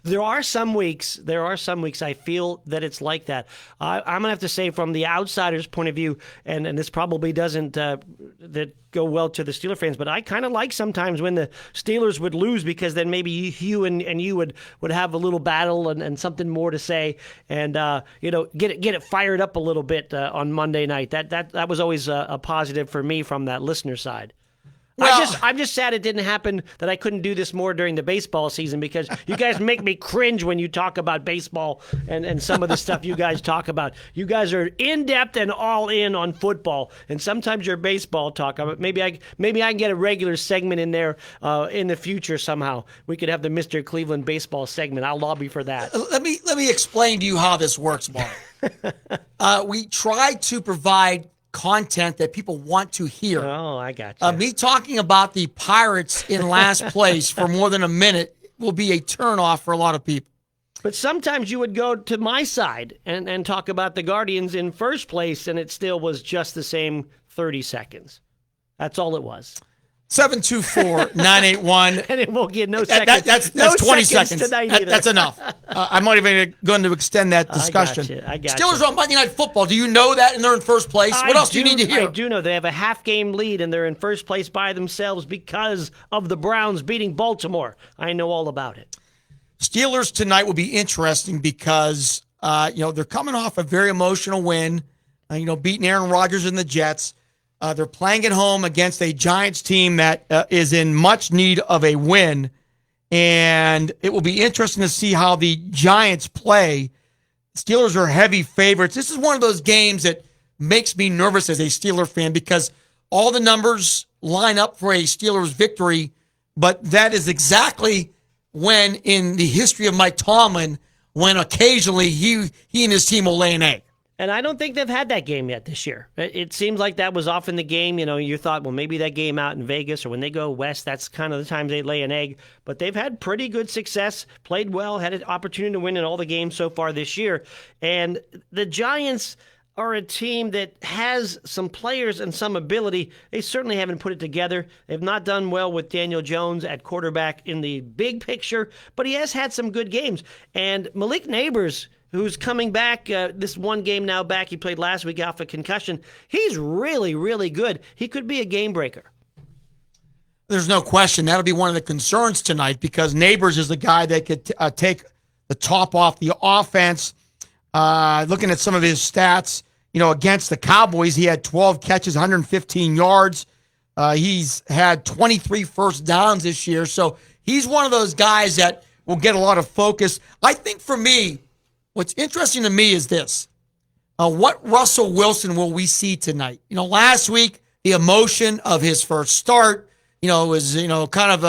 There are some weeks I feel that it's like that. I'm going to have to say from the outsider's point of view, and this probably doesn't that go well to the Steeler fans, but I kind of like sometimes when the Steelers would lose because then maybe you and you would have a little battle and something more to say and get it fired up a little bit on Monday night. That was always a positive for me from that listener side. Well, I'm just sad it didn't happen, that I couldn't do this more during the baseball season because you guys make me cringe when you talk about baseball and some of the stuff you guys talk about. You guys are in-depth and all in on football, and sometimes your baseball talk. Maybe I can get a regular segment in there in the future somehow. We could have the Mr. Cleveland baseball segment. I'll lobby for that. Let me explain to you how this works, Mark. We try to provide content that people want to hear. Oh, I got you. Me talking about the Pirates in last place for more than a minute will be a turnoff for a lot of people. But sometimes you would go to my side and talk about the Guardians in first place, and it still was just the same 30 seconds. That's all it was. 724-981. And it won't get no seconds. That's no 20 seconds. Tonight either. That's enough. I'm not even going to extend that discussion. I got Steelers are on Monday Night Football. Do you know that? And they're in first place. What else do you need to hear? I do know they have a half-game lead, and they're in first place by themselves because of the Browns beating Baltimore. I know all about it. Steelers tonight will be interesting because they're coming off a very emotional win. Beating Aaron Rodgers and the Jets. They're playing at home against a Giants team that is in much need of a win, and it will be interesting to see how the Giants play. Steelers are heavy favorites. This is one of those games that makes me nervous as a Steeler fan because all the numbers line up for a Steelers victory, but that is exactly when in the history of Mike Tomlin, when occasionally he and his team will lay an egg. And I don't think they've had that game yet this year. It seems like that was often the game. You thought, well, maybe that game out in Vegas or when they go west, that's kind of the times they lay an egg. But they've had pretty good success, played well, had an opportunity to win in all the games so far this year. And the Giants are a team that has some players and some ability. They certainly haven't put it together. They've not done well with Daniel Jones at quarterback in the big picture, but he has had some good games. And Malik Neighbors, who's coming back this one game now back. He played last week off a concussion. He's really, really good. He could be a game breaker. There's no question. That'll be one of the concerns tonight because Neighbors is the guy that could take the top off the offense. Looking at some of his stats, against the Cowboys, he had 12 catches, 115 yards. He's had 23 first downs this year. So he's one of those guys that will get a lot of focus. I think for me, what's interesting to me is this. What Russell Wilson will we see tonight? Last week, the emotion of his first start, was, kind of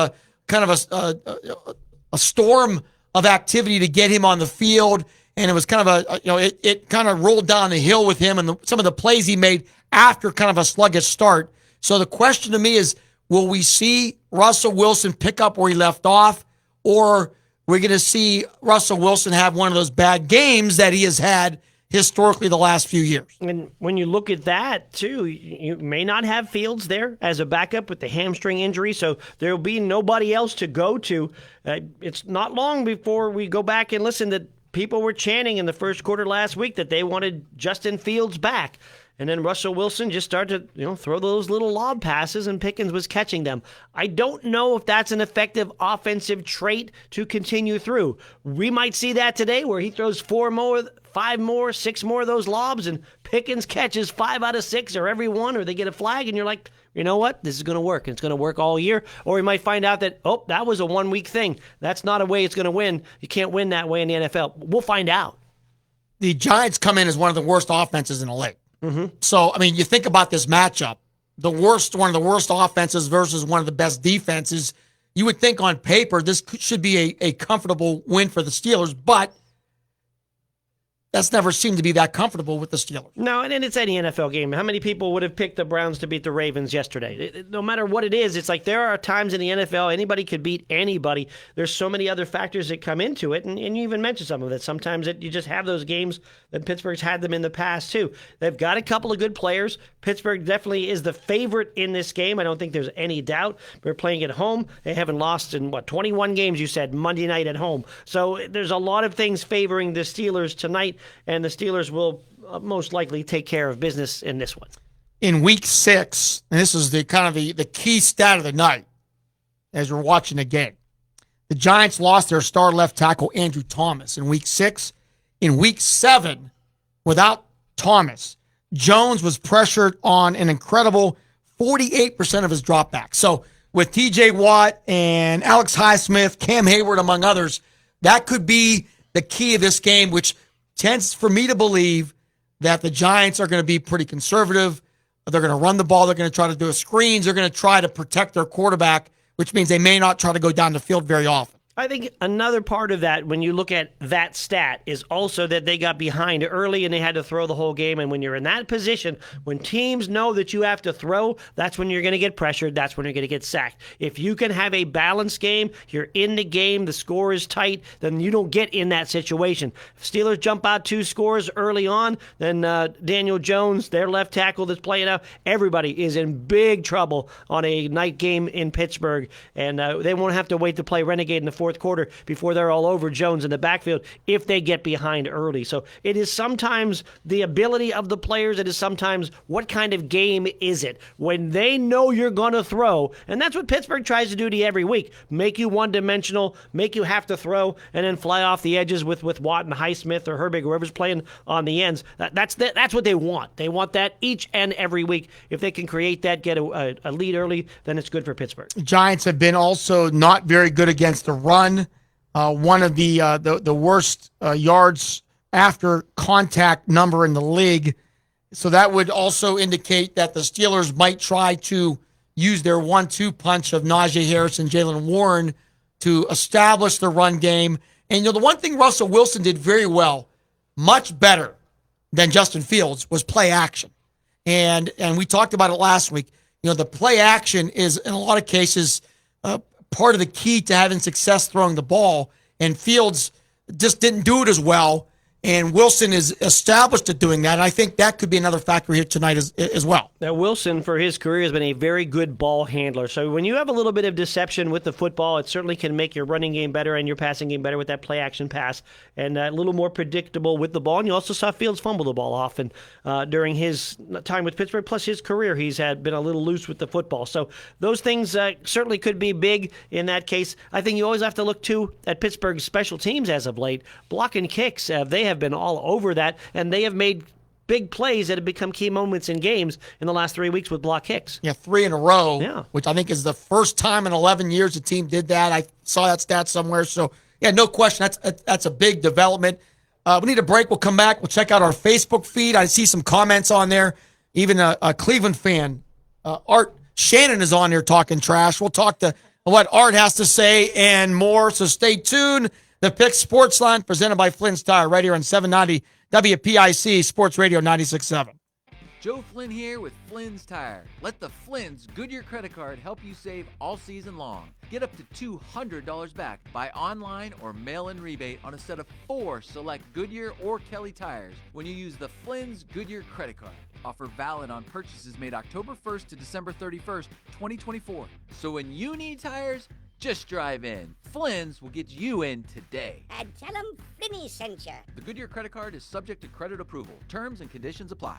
a storm of activity to get him on the field. And it was kind of it kind of rolled down the hill with him and some of the plays he made after kind of a sluggish start. So the question to me is, will we see Russell Wilson pick up where he left off, or we're going to see Russell Wilson have one of those bad games that he has had historically the last few years? And when you look at that, too, you may not have Fields there as a backup with the hamstring injury, so there will be nobody else to go to. It's not long before we go back and listen that people were chanting in the first quarter last week that they wanted Justin Fields back. And then Russell Wilson just started to, throw those little lob passes, and Pickens was catching them. I don't know if that's an effective offensive trait to continue through. We might see that today where he throws 4 more, 5 more, 6 more of those lobs, and Pickens catches 5 out of 6 or every one, or they get a flag, and you're like, you know what? This is going to work, and it's going to work all year. Or we might find out that, oh, that was a 1 week thing. That's not a way it's going to win. You can't win that way in the NFL. We'll find out. The Giants come in as one of the worst offenses in the league. So, I mean, you think about this matchup, one of the worst offenses versus one of the best defenses. You would think on paper this should be a comfortable win for the Steelers, but that's never seemed to be that comfortable with the Steelers. No, and it's any NFL game. How many people would have picked the Browns to beat the Ravens yesterday? No matter what it is, it's like there are times in the NFL anybody could beat anybody. There's so many other factors that come into it, and you even mentioned some of it. Sometimes you just have those games that Pittsburgh's had them in the past, too. They've got a couple of good players. Pittsburgh definitely is the favorite in this game. I don't think there's any doubt. They're playing at home. They haven't lost in, 21 games, you said, Monday night at home. So there's a lot of things favoring the Steelers tonight, and the Steelers will most likely take care of business in this one. In Week 6, and this is the key stat of the night as we're watching the game, the Giants lost their star left tackle, Andrew Thomas, in Week 6. In Week 7, without Thomas, Jones was pressured on an incredible 48% of his dropbacks. So with TJ Watt and Alex Highsmith, Cam Hayward, among others, that could be the key of this game, which tends for me to believe that the Giants are going to be pretty conservative. They're going to run the ball. They're going to try to do screens. They're going to try to protect their quarterback, which means they may not try to go down the field very often. I think another part of that, when you look at that stat, is also that they got behind early and they had to throw the whole game. And when you're in that position, when teams know that you have to throw, that's when you're going to get pressured. That's when you're going to get sacked. If you can have a balanced game, you're in the game, the score is tight, then you don't get in that situation. If Steelers jump out 2 scores early on, then Daniel Jones, their left tackle that's playing out, everybody is in big trouble on a night game in Pittsburgh. And they won't have to wait to play Renegade in the fourth quarter before they're all over Jones in the backfield if they get behind early. So it is sometimes the ability of the players. It is sometimes what kind of game is it when they know you're going to throw. And that's what Pittsburgh tries to do to you every week. Make you one-dimensional, make you have to throw, and then fly off the edges with Watt and Highsmith or Herbig, whoever's playing on the ends. That's what they want. They want that each and every week. If they can create that, get a lead early, then it's good for Pittsburgh. Giants have been also not very good against the run. One of the worst yards after contact number in the league. So that would also indicate that the Steelers might try to use their 1-2 punch of Najee Harris and Jaylen Warren to establish the run game. And the one thing Russell Wilson did very well, much better than Justin Fields, was play action. And we talked about it last week. The play action is in a lot of cases part of the key to having success throwing the ball, and Fields just didn't do it as well, and Wilson is established at doing that, and I think that could be another factor here tonight as well. Now, Wilson, for his career, has been a very good ball handler, so when you have a little bit of deception with the football, it certainly can make your running game better and your passing game better with that play-action pass, and a little more predictable with the ball, and you also saw Fields fumble the ball often during his time with Pittsburgh, plus his career, he's been a little loose with the football, so those things certainly could be big in that case. I think you always have to look, too, at Pittsburgh's special teams as of late. Blocking kicks, they have been all over that, and they have made big plays that have become key moments in games in the last 3 weeks with block kicks. Yeah, 3 in a row, which I think is the first time in 11 years a team did that. I saw that stat somewhere. So, yeah, no question. That's a big development. We need a break. We'll come back. We'll check out our Facebook feed. I see some comments on there. Even a Cleveland fan, Art Shannon, is on there talking trash. We'll talk to what Art has to say and more. So stay tuned. The Pick Sports Line presented by Flynn's Tire right here on 790 WPIC Sports Radio 96.7. Joe Flynn here with Flynn's Tire. Let the Flynn's Goodyear credit card help you save all season long. Get up to $200 back by online or mail-in rebate on a set of 4 select Goodyear or Kelly tires when you use the Flynn's Goodyear credit card. Offer valid on purchases made October 1st to December 31st, 2024. So when you need tires, just drive in. Flynn's will get you in today. And tell them Flinny sent you. The Goodyear credit card is subject to credit approval. Terms and conditions apply.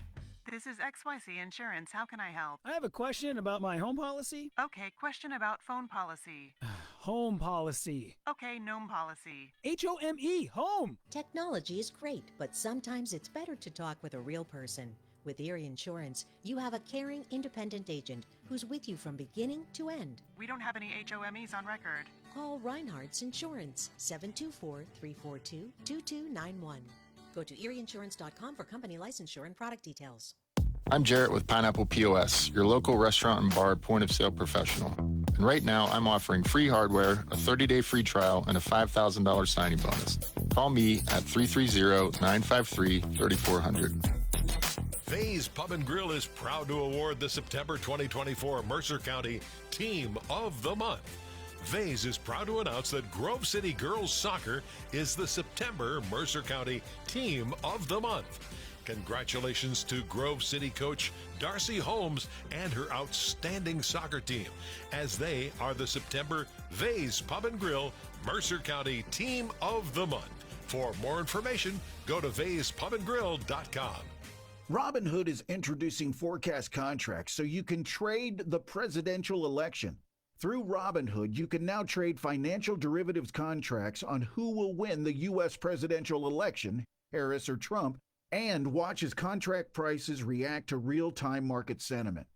This is XYC Insurance. How can I help? I have a question about my home policy. Okay, question about phone policy. Home policy. Okay, gnome policy. HOME, home. Technology is great, but sometimes it's better to talk with a real person. With Erie Insurance, you have a caring, independent agent who's with you from beginning to end. We don't have any HOMEs on record. Call Reinhardt's Insurance, 724-342-2291. Go to erieinsurance.com for company licensure and product details. I'm Jarrett with Pineapple POS, your local restaurant and bar point-of-sale professional. And right now, I'm offering free hardware, a 30-day free trial, and a $5,000 signing bonus. Call me at 330-953-3400. Vay's Pub and Grill is proud to award the September 2024 Mercer County Team of the Month. Vay's is proud to announce that Grove City Girls Soccer is the September Mercer County Team of the Month. Congratulations to Grove City coach Darcy Holmes and her outstanding soccer team, as they are the September Vay's Pub and Grill Mercer County Team of the Month. For more information, go to Vay'sPubandGrill.com. Robinhood is introducing forecast contracts so you can trade the presidential election. Through Robinhood, you can now trade financial derivatives contracts on who will win the U.S. presidential election, Harris or Trump, and watch as contract prices react to real-time market sentiment.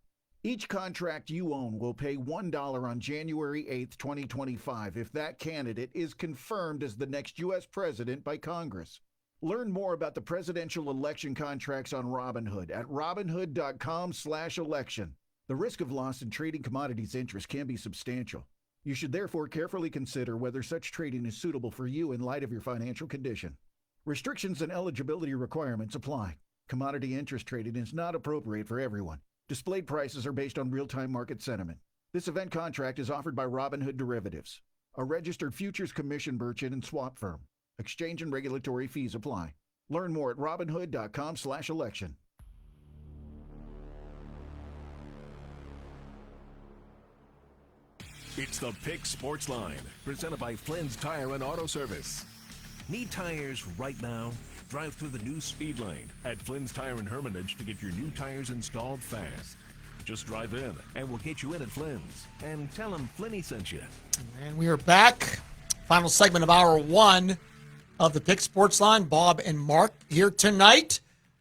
Each contract you own will pay $1 on January 8, 2025 if that candidate is confirmed as the next U.S. president by Congress. Learn more about the presidential election contracts on Robinhood at Robinhood.com/election. The risk of loss in trading commodities interest can be substantial. You should therefore carefully consider whether such trading is suitable for you in light of your financial condition. Restrictions and eligibility requirements apply. Commodity interest trading is not appropriate for everyone. Displayed prices are based on real-time market sentiment. This event contract is offered by Robinhood Derivatives, a registered futures commission merchant and swap firm. Exchange and regulatory fees apply. Learn more at Robinhood.com/election. It's the Pick Sports Line, presented by Flynn's Tire and Auto Service. Need tires right now? Drive through the new speed lane at Flynn's Tire and Hermitage to get your new tires installed fast. Just drive in, and we'll get you in at Flynn's. And tell them Flinny sent you. And we are back. Final segment of hour one of the Pick Sports Line. Bob and Mark here tonight.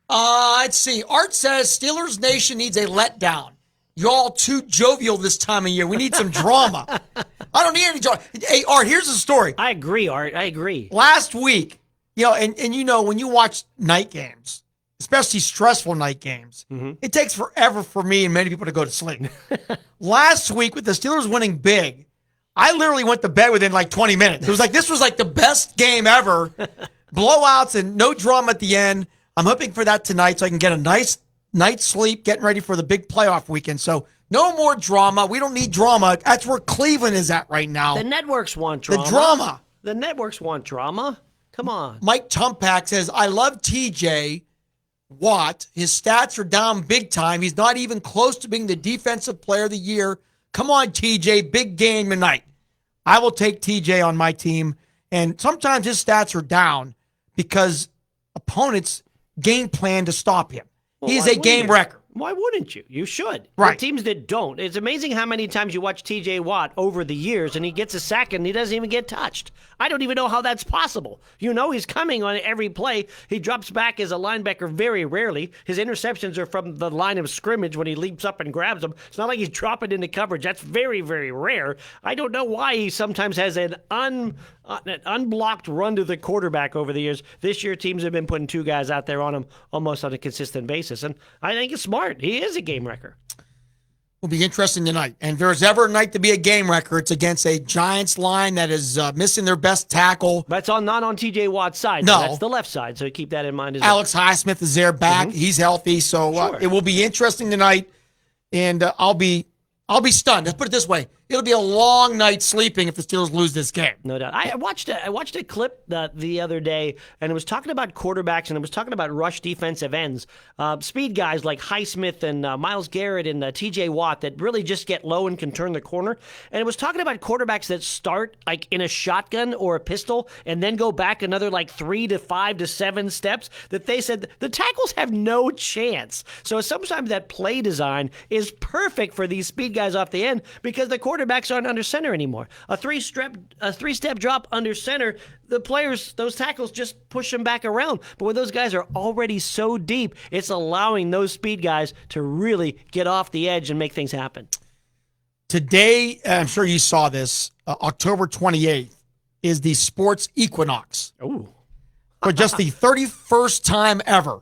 Let's see. Art says Steelers Nation needs a letdown. Y'all too jovial this time of year. We need some drama. I don't need any drama. Hey, Art, here's the story. I agree, Art. I agree. Last week, and you know, when you watch night games, especially stressful night games, it takes forever for me and many people to go to sleep. Last week, with the Steelers winning big, I literally went to bed within like 20 minutes. It was like, this was like the best game ever. Blowouts and no drama at the end. I'm hoping for that tonight so I can get a nice night's sleep, getting ready for the big playoff weekend. So no more drama. We don't need drama. That's where Cleveland is at right now. The networks want drama. The drama. The networks want drama. Come on. Mike Tumpac says, I love TJ Watt. His stats are down big time. He's not even close to being the defensive player of the year. Come on, TJ. Big game tonight. I will take TJ on my team. And sometimes his stats are down because opponents game plan to stop him. Well, He's a game wrecker. Why wouldn't you? You should. Right. The teams that don't. It's amazing how many times you watch TJ Watt over the years and he gets a sack and he doesn't even get touched. I don't even know how that's possible. You know he's coming on every play. He drops back as a linebacker very rarely. His interceptions are from the line of scrimmage when he leaps up and grabs them. It's not like he's dropping into coverage. That's very, very rare. I don't know why he sometimes has an unblocked run to the quarterback over the years. This year, teams have been putting two guys out there on him almost on a consistent basis. And I think it's smart. He is a game wrecker. Will be interesting tonight. And if there's ever a night to be a game wrecker, it's against a Giants line that is missing their best tackle. That's not on TJ Watt's side. No. That's the left side, so keep that in mind as well. Alex Highsmith is there back. He's healthy, so Sure. it will be interesting tonight. And I'll be stunned. Let's put it this way. It'll be a long night sleeping if the Steelers lose this game. No doubt. I watched a clip the other day, and it was talking about quarterbacks, and it was talking about rush defensive ends. Speed guys like Highsmith and Myles Garrett and TJ Watt that really just get low and can turn the corner. And it was talking about quarterbacks that start like in a shotgun or a pistol and then go back another like 3 to 5 to 7 steps, that they said the tackles have no chance. So sometimes that play design is perfect for these speed guys off the end because the quarterback quarterbacks aren't under center anymore. A three-step drop under center, the players, those tackles just push them back around. But when those guys are already so deep, it's allowing those speed guys to really get off the edge and make things happen. Today, I'm sure you saw this, October 28th, is the sports equinox. Ooh. For just the 31st time ever,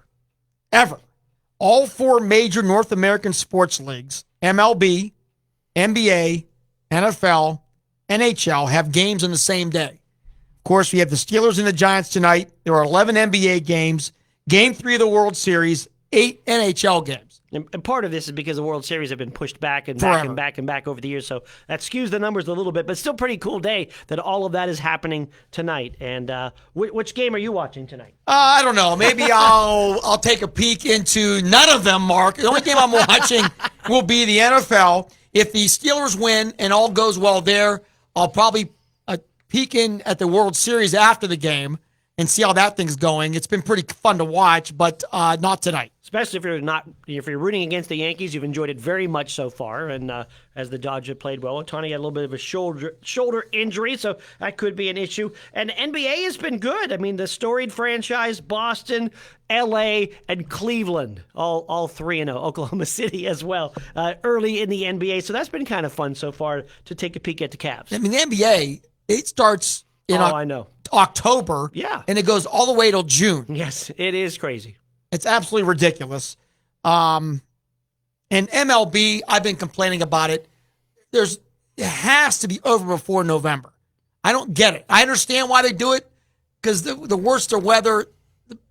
all 4 major North American sports leagues, MLB, NBA, NFL, NHL, have games on the same day. Of course, we have the Steelers and the Giants tonight. There are 11 NBA games, Game 3 of the World Series, 8 NHL games. And part of this is because the World Series have been pushed back and Forever. back and back and back over the years, so that skews the numbers a little bit, but still pretty cool day that all of that is happening tonight. And which game are you watching tonight? I don't know. Maybe I'll take a peek into none of them, Mark. The only game I'm watching will be the NFL. If the Steelers win and all goes well there, I'll probably peek in at the World Series after the game and see how that thing's going. It's been pretty fun to watch, but not tonight. Especially if you're rooting against the Yankees, you've enjoyed it very much so far. And as the Dodgers have played well, Ohtani had a little bit of a shoulder injury, so that could be an issue. And NBA has been good. I mean, the storied franchise, Boston, L.A., and Cleveland, all 3-0. Oklahoma City as well, early in the NBA. So that's been kind of fun so far to take a peek at the Cavs. I mean, the NBA, it starts in I know. October, yeah, and it goes all the way till June. Yes, it is crazy. It's absolutely ridiculous. And MLB, I've been complaining about it. It has to be over before November. I don't get it. I understand why they do it, because the worse the weather,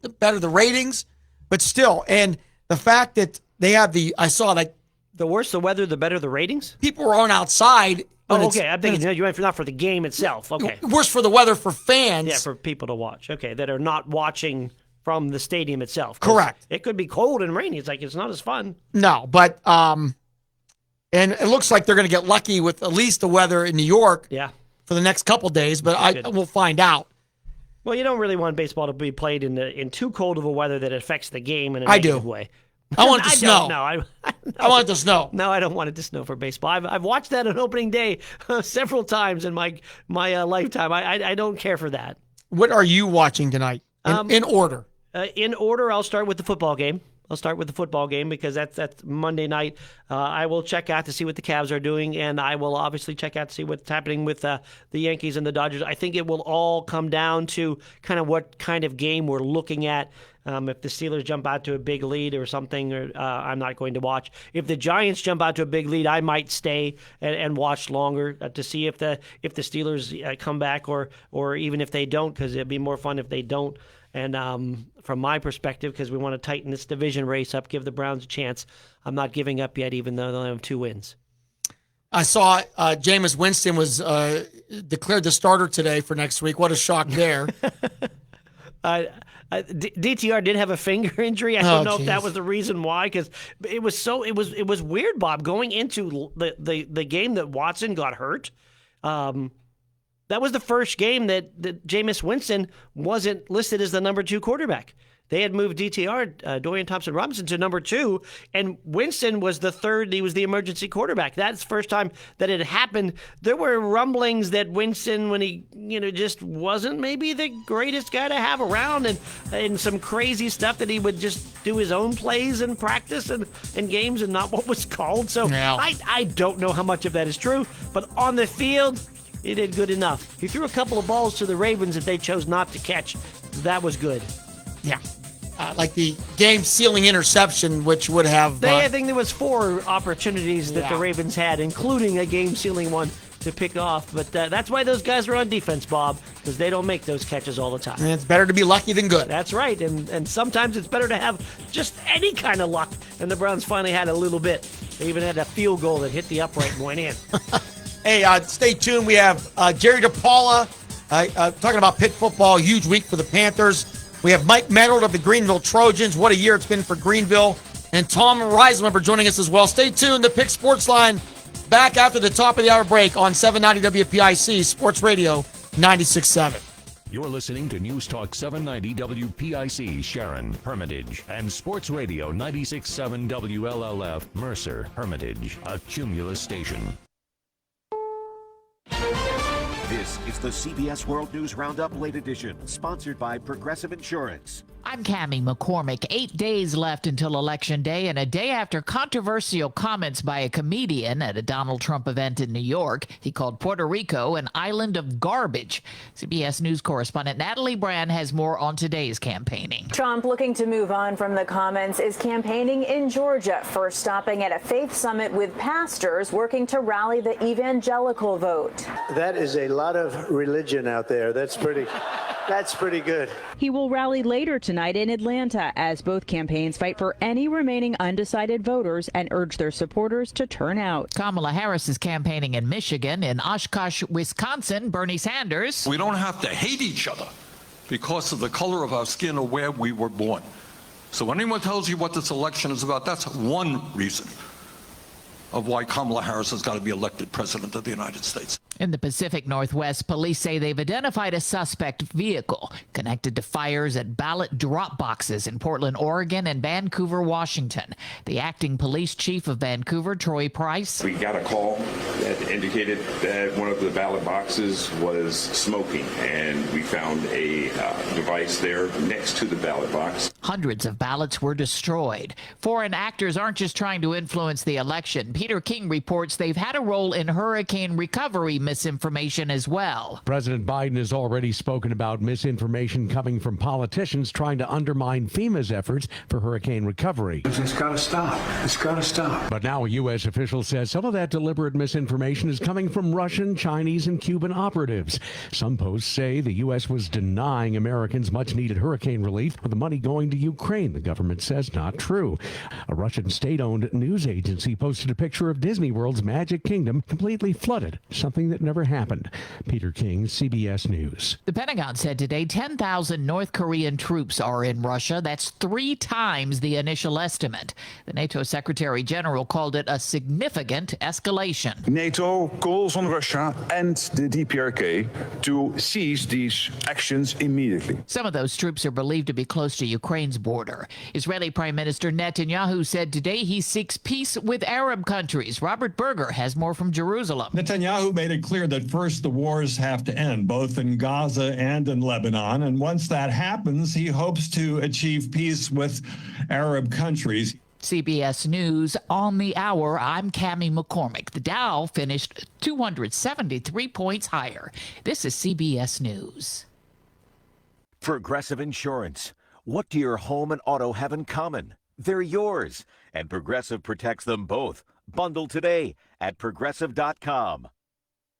the better the ratings. But still, and the fact that they have I saw like the worse the weather, the better the ratings. People aren't outside. Oh, okay. I'm thinking you meant not for the game itself. Okay. Worse for the weather for fans. Yeah, for people to watch. Okay, that are not watching from the stadium itself. Correct. It could be cold and rainy. It's not as fun. No, but and it looks like they're going to get lucky with at least the weather in New York. Yeah. For the next couple days, but we'll find out. Well, you don't really want baseball to be played in too cold of a weather that affects the game in a negative way. I want it to snow. No, I want it to snow. No, I don't want it to snow for baseball. I've watched that on opening day several times in my lifetime. I don't care for that. What are you watching tonight? In order. In order, I'll start with the football game. Because that's Monday night. I will check out to see what the Cavs are doing, and I will obviously check out to see what's happening with the Yankees and the Dodgers. I think it will all come down to kind of what kind of game we're looking at. If the Steelers jump out to a big lead or something, I'm not going to watch. If the Giants jump out to a big lead, I might stay and watch longer to see if the Steelers come back or even if they don't, because it'd be more fun if they don't. And from my perspective, because we want to tighten this division race up, give the Browns a chance, I'm not giving up yet, even though they have 2 wins. I saw Jameis Winston was declared the starter today for next week. What a shock there. DTR did have a finger injury. I don't know if that was the reason why, because it was weird, Bob, going into the game that Watson got hurt. That was the first game that Jameis Winston wasn't listed as the number 2 quarterback. They had moved DTR, Dorian Thompson-Robinson, to number 2, and Winston was the third. He was the emergency quarterback. That's the first time that it happened. There were rumblings that Winston, when he just wasn't maybe the greatest guy to have around, and some crazy stuff that he would just do his own plays in practice and games and not what was called. So I don't know how much of that is true, but on the field, he did good enough. He threw a couple of balls to the Ravens that they chose not to catch. That was good. Yeah. Like the game-sealing interception, which would have... I think there was 4 opportunities that the Ravens had, including a game-sealing one to pick off. But that's why those guys are on defense, Bob, because they don't make those catches all the time. And it's better to be lucky than good. That's right. And sometimes it's better to have just any kind of luck. And the Browns finally had a little bit. They even had a field goal that hit the upright and went in. Hey, stay tuned. We have Jerry DePaula talking about Pitt football. Huge week for the Panthers. We have Mike Meadow of the Greenville Trojans. What a year it's been for Greenville. And Tom Reiselman joining us as well. Stay tuned. The Pick Sports Line back after the top of the hour break on 790 WPIC Sports Radio 96.7. You're listening to News Talk 790 WPIC Sharon, Hermitage, and Sports Radio 96.7 WLLF Mercer, Hermitage, a Cumulus station. This is the CBS World News Roundup Late Edition, sponsored by Progressive Insurance. I'm Cammie McCormick. 8 days left until Election Day, and a day after controversial comments by a comedian at a Donald Trump event in New York. He called Puerto Rico an island of garbage. CBS News correspondent Natalie Brand has more on today's campaigning. Trump, looking to move on from the comments, is campaigning in Georgia, first stopping at a faith summit with pastors working to rally the evangelical vote. That is a lot of religion out there. That's pretty good. He will rally later tonight in Atlanta as both campaigns fight for any remaining undecided voters and urge their supporters to turn out. Kamala Harris is campaigning in Michigan. In Oshkosh, Wisconsin, Bernie Sanders. We don't have to hate each other because of the color of our skin or where we were born. So when anyone tells you what this election is about, that's one reason of why Kamala Harris has got to be elected president of the United States. In the Pacific Northwest, police say they've identified a suspect vehicle connected to fires at ballot drop boxes in Portland, Oregon and Vancouver, Washington. The acting police chief of Vancouver, Troy Price. We got a call that indicated that one of the ballot boxes was smoking, and we found a device there next to the ballot box. Hundreds of ballots were destroyed. Foreign actors aren't just trying to influence the election. Peter King reports they've had a role in hurricane recovery misinformation as well. President Biden has already spoken about misinformation coming from politicians trying to undermine FEMA's efforts for hurricane recovery. It's got to stop. It's got to stop. But now a U.S. official says some of that deliberate misinformation is coming from Russian, Chinese, and Cuban operatives. Some posts say the U.S. was denying Americans much-needed hurricane relief with the money going to Ukraine. The government says not true. A Russian state-owned news agency posted a picture of Disney World's Magic Kingdom completely flooded, something that never happened. Peter King, CBS News. The Pentagon said today 10,000 North Korean troops are in Russia. That's 3 times the initial estimate. The NATO Secretary General called it a significant escalation. NATO calls on Russia and the DPRK to cease these actions immediately. Some of those troops are believed to be close to Ukraine's border. Israeli Prime Minister Netanyahu said today he seeks peace with Arab countries. Robert Berger has more from Jerusalem. Netanyahu made it clear that first the wars have to end, both in Gaza and in Lebanon. And once that happens, he hopes to achieve peace with Arab countries. CBS News on the hour. I'm Cammie McCormick. The Dow finished 273 points higher. This is CBS News. Progressive Insurance. What do your home and auto have in common? They're yours, and Progressive protects them both. Bundle today at Progressive.com.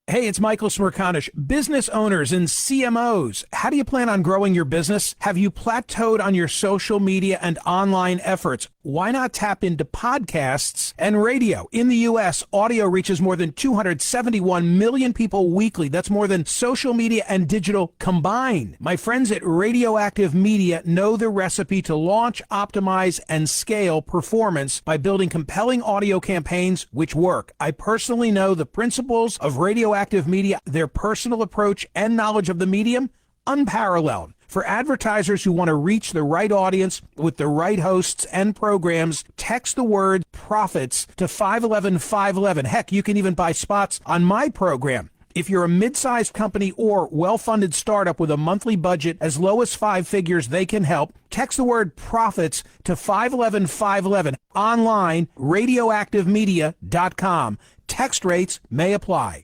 Hey, it's Michael Smerconish. Business owners and CMOs, how do you plan on growing your business? Have you plateaued on your social media and online efforts? Why not tap into podcasts and radio? In the U.S., audio reaches more than 271 million people weekly. That's more than social media and digital combined. My friends at Radioactive Media know the recipe to launch, optimize, and scale performance by building compelling audio campaigns which work. I personally know the principles of Radioactive Media, their personal approach and knowledge of the medium, unparalleled. For advertisers who want to reach the right audience with the right hosts and programs, text the word profits to 511-511. Heck, you can even buy spots on my program. If you're a mid-sized company or well-funded startup with a monthly budget as low as 5 figures, they can help. Text the word profits to 511-511. Online, radioactivemedia.com. Text rates may apply.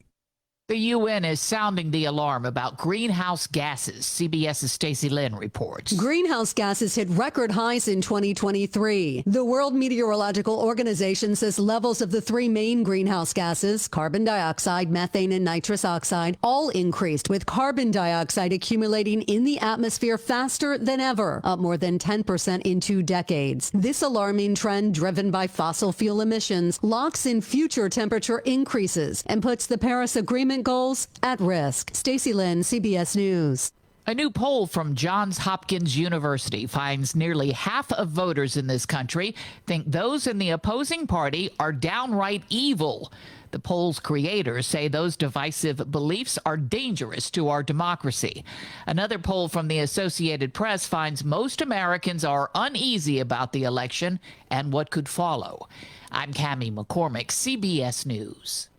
The UN is sounding the alarm about greenhouse gases. CBS's Stacey Lynn reports. Greenhouse gases hit record highs in 2023. The World Meteorological Organization says levels of the 3 main greenhouse gases, carbon dioxide, methane, and nitrous oxide, all increased, with carbon dioxide accumulating in the atmosphere faster than ever, up more than 10% in 2 decades. This alarming trend, driven by fossil fuel emissions, locks in future temperature increases and puts the Paris Agreement goals at risk. Stacey Lynn, CBS News. A new poll from Johns Hopkins University finds nearly half of voters in this country think those in the opposing party are downright evil. The poll's creators say those divisive beliefs are dangerous to our democracy. Another poll from the Associated Press finds most Americans are uneasy about the election and what could follow. I'm Cammie McCormick, CBS News.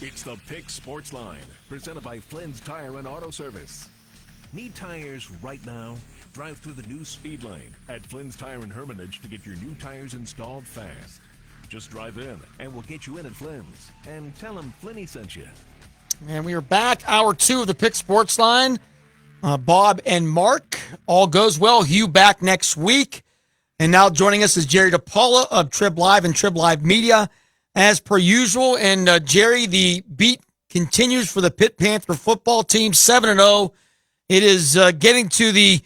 It's the Pick Sports Line, presented by Flynn's Tire and Auto Service. Need tires right now? Drive through the new speed lane at Flynn's Tire and Hermitage to get your new tires installed fast. Just drive in, and we'll get you in at Flynn's. And tell them Flinny sent you. And we are back, hour 2 of the Pick Sports Line. Bob and Mark, all goes well. Hugh back next week. And now joining us is Jerry DePaula of Trib Live and Trib Live Media, as per usual. And Jerry, the beat continues for the Pitt Panther football team, 7-0. It is getting to the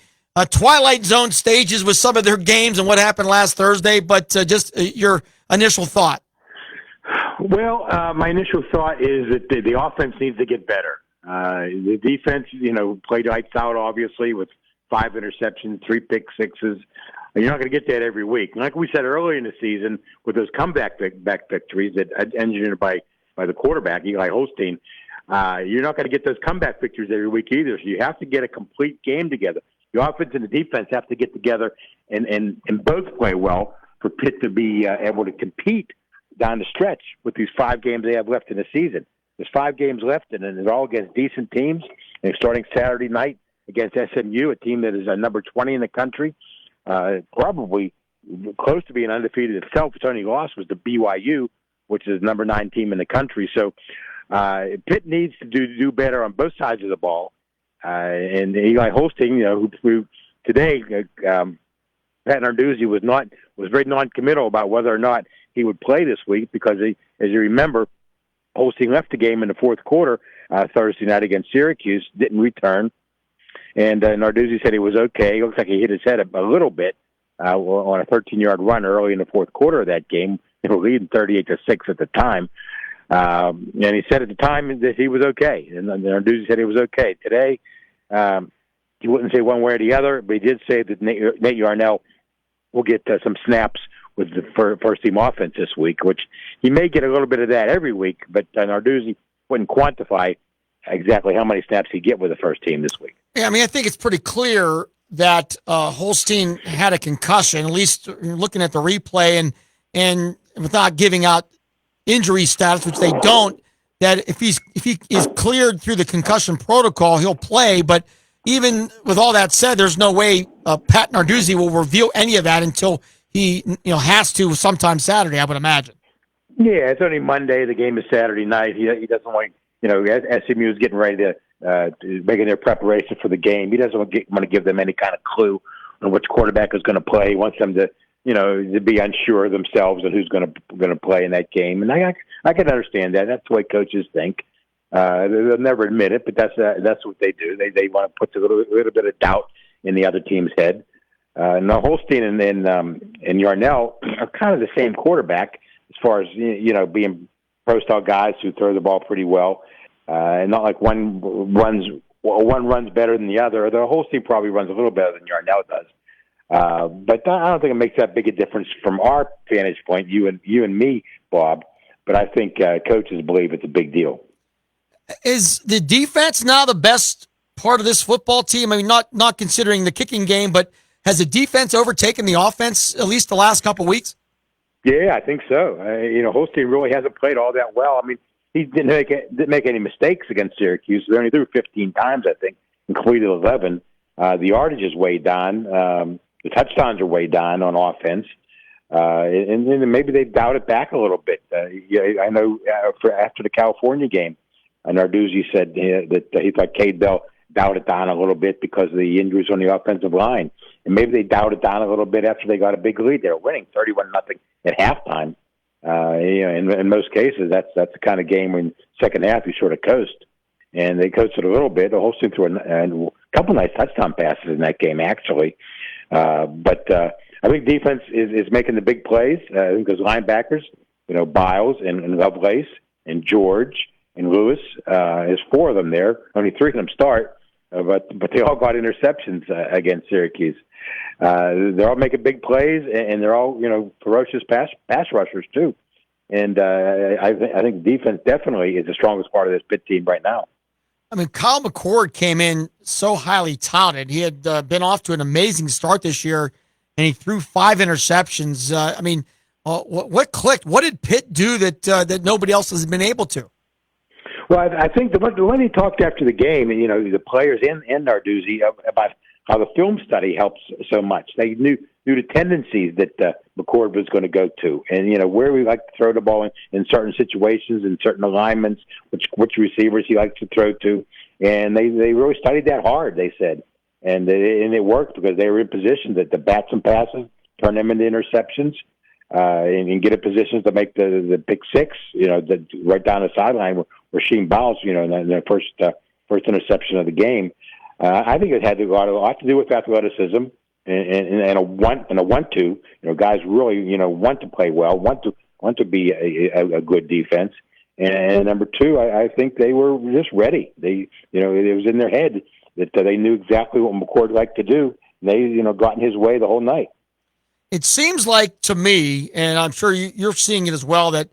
Twilight Zone stages with some of their games and what happened last Thursday, but just your initial thought. Well, my initial thought is that the offense needs to get better. The defense, played lights out, obviously, with 5 interceptions, 3 pick sixes. You're not going to get that every week. Like we said earlier in the season, with those comeback victories that engineered by the quarterback, Eli Holstein, you're not going to get those comeback victories every week either. So you have to get a complete game together. The offense and the defense have to get together and both play well for Pitt to be able to compete down the stretch with these 5 games they have left in the season. There's 5 games left, and they're all against decent teams. And starting Saturday night against SMU, a team that is number 20 in the country, probably close to being undefeated itself. Its only loss was to BYU, which is the number 9 team in the country. So Pitt needs to do better on both sides of the ball. And Eli Holstein, who today, Pat Narduzzi was very non-committal about whether or not he would play this week because, as you remember, Holstein left the game in the fourth quarter Thursday night against Syracuse, didn't return. And Narduzzi said he was okay. It looks like he hit his head a little bit on a 13-yard run early in the fourth quarter of that game. They were leading 38-6 at the time. And he said at the time that he was okay. And Narduzzi said he was okay. Today, he wouldn't say one way or the other, but he did say that Nate Yarnell will get some snaps with the first-team offense this week, which he may get a little bit of that every week, but Narduzzi wouldn't quantify exactly how many snaps he'd get with the first team this week. Yeah, I think it's pretty clear that Holstein had a concussion, at least looking at the replay, and without giving out injury status, which they don't, that if he is cleared through the concussion protocol, he'll play. But even with all that said, there's no way Pat Narduzzi will reveal any of that until he has to sometime Saturday, I would imagine. Yeah, it's only Monday. The game is Saturday night. He doesn't want, SMU is getting ready to making their preparation for the game. He doesn't want to give them any kind of clue on which quarterback is going to play. He wants them to, to be unsure of themselves and who's going to play in that game. And I can understand that. That's the way coaches think. They'll never admit it, but that's what they do. They want to put a little bit of doubt in the other team's head. Now Holstein and Yarnell are kind of the same quarterback as far as being pro-style guys who throw the ball pretty well, and not like one runs better than the other. The Holstein probably runs a little better than Yarnell does, but I don't think it makes that big a difference from our vantage point, you and me, Bob. But I think coaches believe it's a big deal. Is the defense now the best part of this football team? I mean, not considering the kicking game, but has the defense overtaken the offense at least the last couple of weeks? Yeah, I think so. Holstein really hasn't played all that well. I mean, he didn't make any mistakes against Syracuse. They only threw 15 times, I think, and completed 11. The yardage is way down. The touchdowns are way down on offense. And then maybe they dialed it back a little bit. I know after the California game, Narduzzi said that he thought Cade Bell dialed it down a little bit because of the injuries on the offensive line. And maybe they dialed it down a little bit after they got a big lead. They were winning 31-0 at halftime. In most cases, that's the kind of game when second half you sort of coast. And they coasted a little bit. Holstein threw a couple nice touchdown passes in that game, actually. But I think defense is making the big plays. I think those linebackers, Biles and Lovelace and George and Lewis, there's 4 of them there. Only 3 of them start, but they all got interceptions against Syracuse. They're all making big plays, and they're all ferocious pass rushers too. And I think defense definitely is the strongest part of this Pitt team right now. I mean, Kyle McCord came in so highly touted. He had been off to an amazing start this year, and he threw 5 interceptions. What clicked? What did Pitt do that nobody else has been able to? Well, I think the way he talked after the game, the players and Narduzzi about how the film study helps so much. They knew the tendencies that McCord was going to go to, and where we like to throw the ball in certain situations, in certain alignments, which receivers he likes to throw to, and they really studied that hard. They said, and it worked because they were in position to bat some passes, turn them into interceptions, and get in positions to make the pick six. Right down the sideline where Sheen Biles, in the first interception of the game. I think it had a lot to do with athleticism and a want to. Guys really want to play well, want to be a good defense. And number two, I think they were just ready. It was in their head that they knew exactly what McCord liked to do. They got in his way the whole night. It seems like to me, and I'm sure you're seeing it as well, that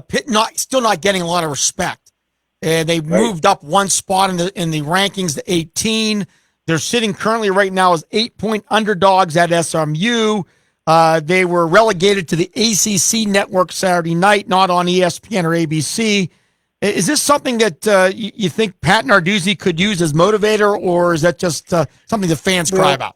Pitt still not getting a lot of respect. And they moved up one spot in the rankings to 18. They're sitting currently right now as 8-point underdogs at SMU. They were relegated to the ACC network Saturday night, not on ESPN or ABC. Is this something that you think Pat Narduzzi could use as motivator, or is that just something the fans cry about?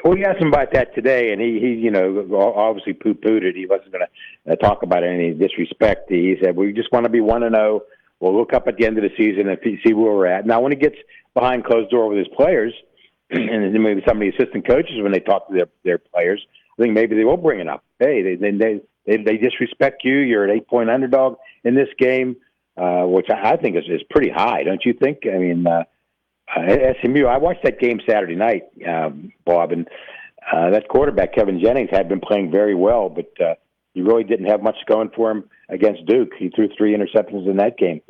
We asked him about that today, and he obviously poo-pooed it. He wasn't going to talk about any disrespect. He said, we just want to be 1-0. We'll look up at the end of the season and see where we're at. Now, when he gets behind closed door with his players, and maybe some of the assistant coaches, when they talk to their players, I think maybe they will bring it up. Hey, they disrespect you. You're an 8-point underdog in this game, which I think is pretty high, don't you think? I mean, SMU, I watched that game Saturday night, Bob, and that quarterback, Kevin Jennings, had been playing very well, but he really didn't have much going for him against Duke. He threw 3 interceptions in that game.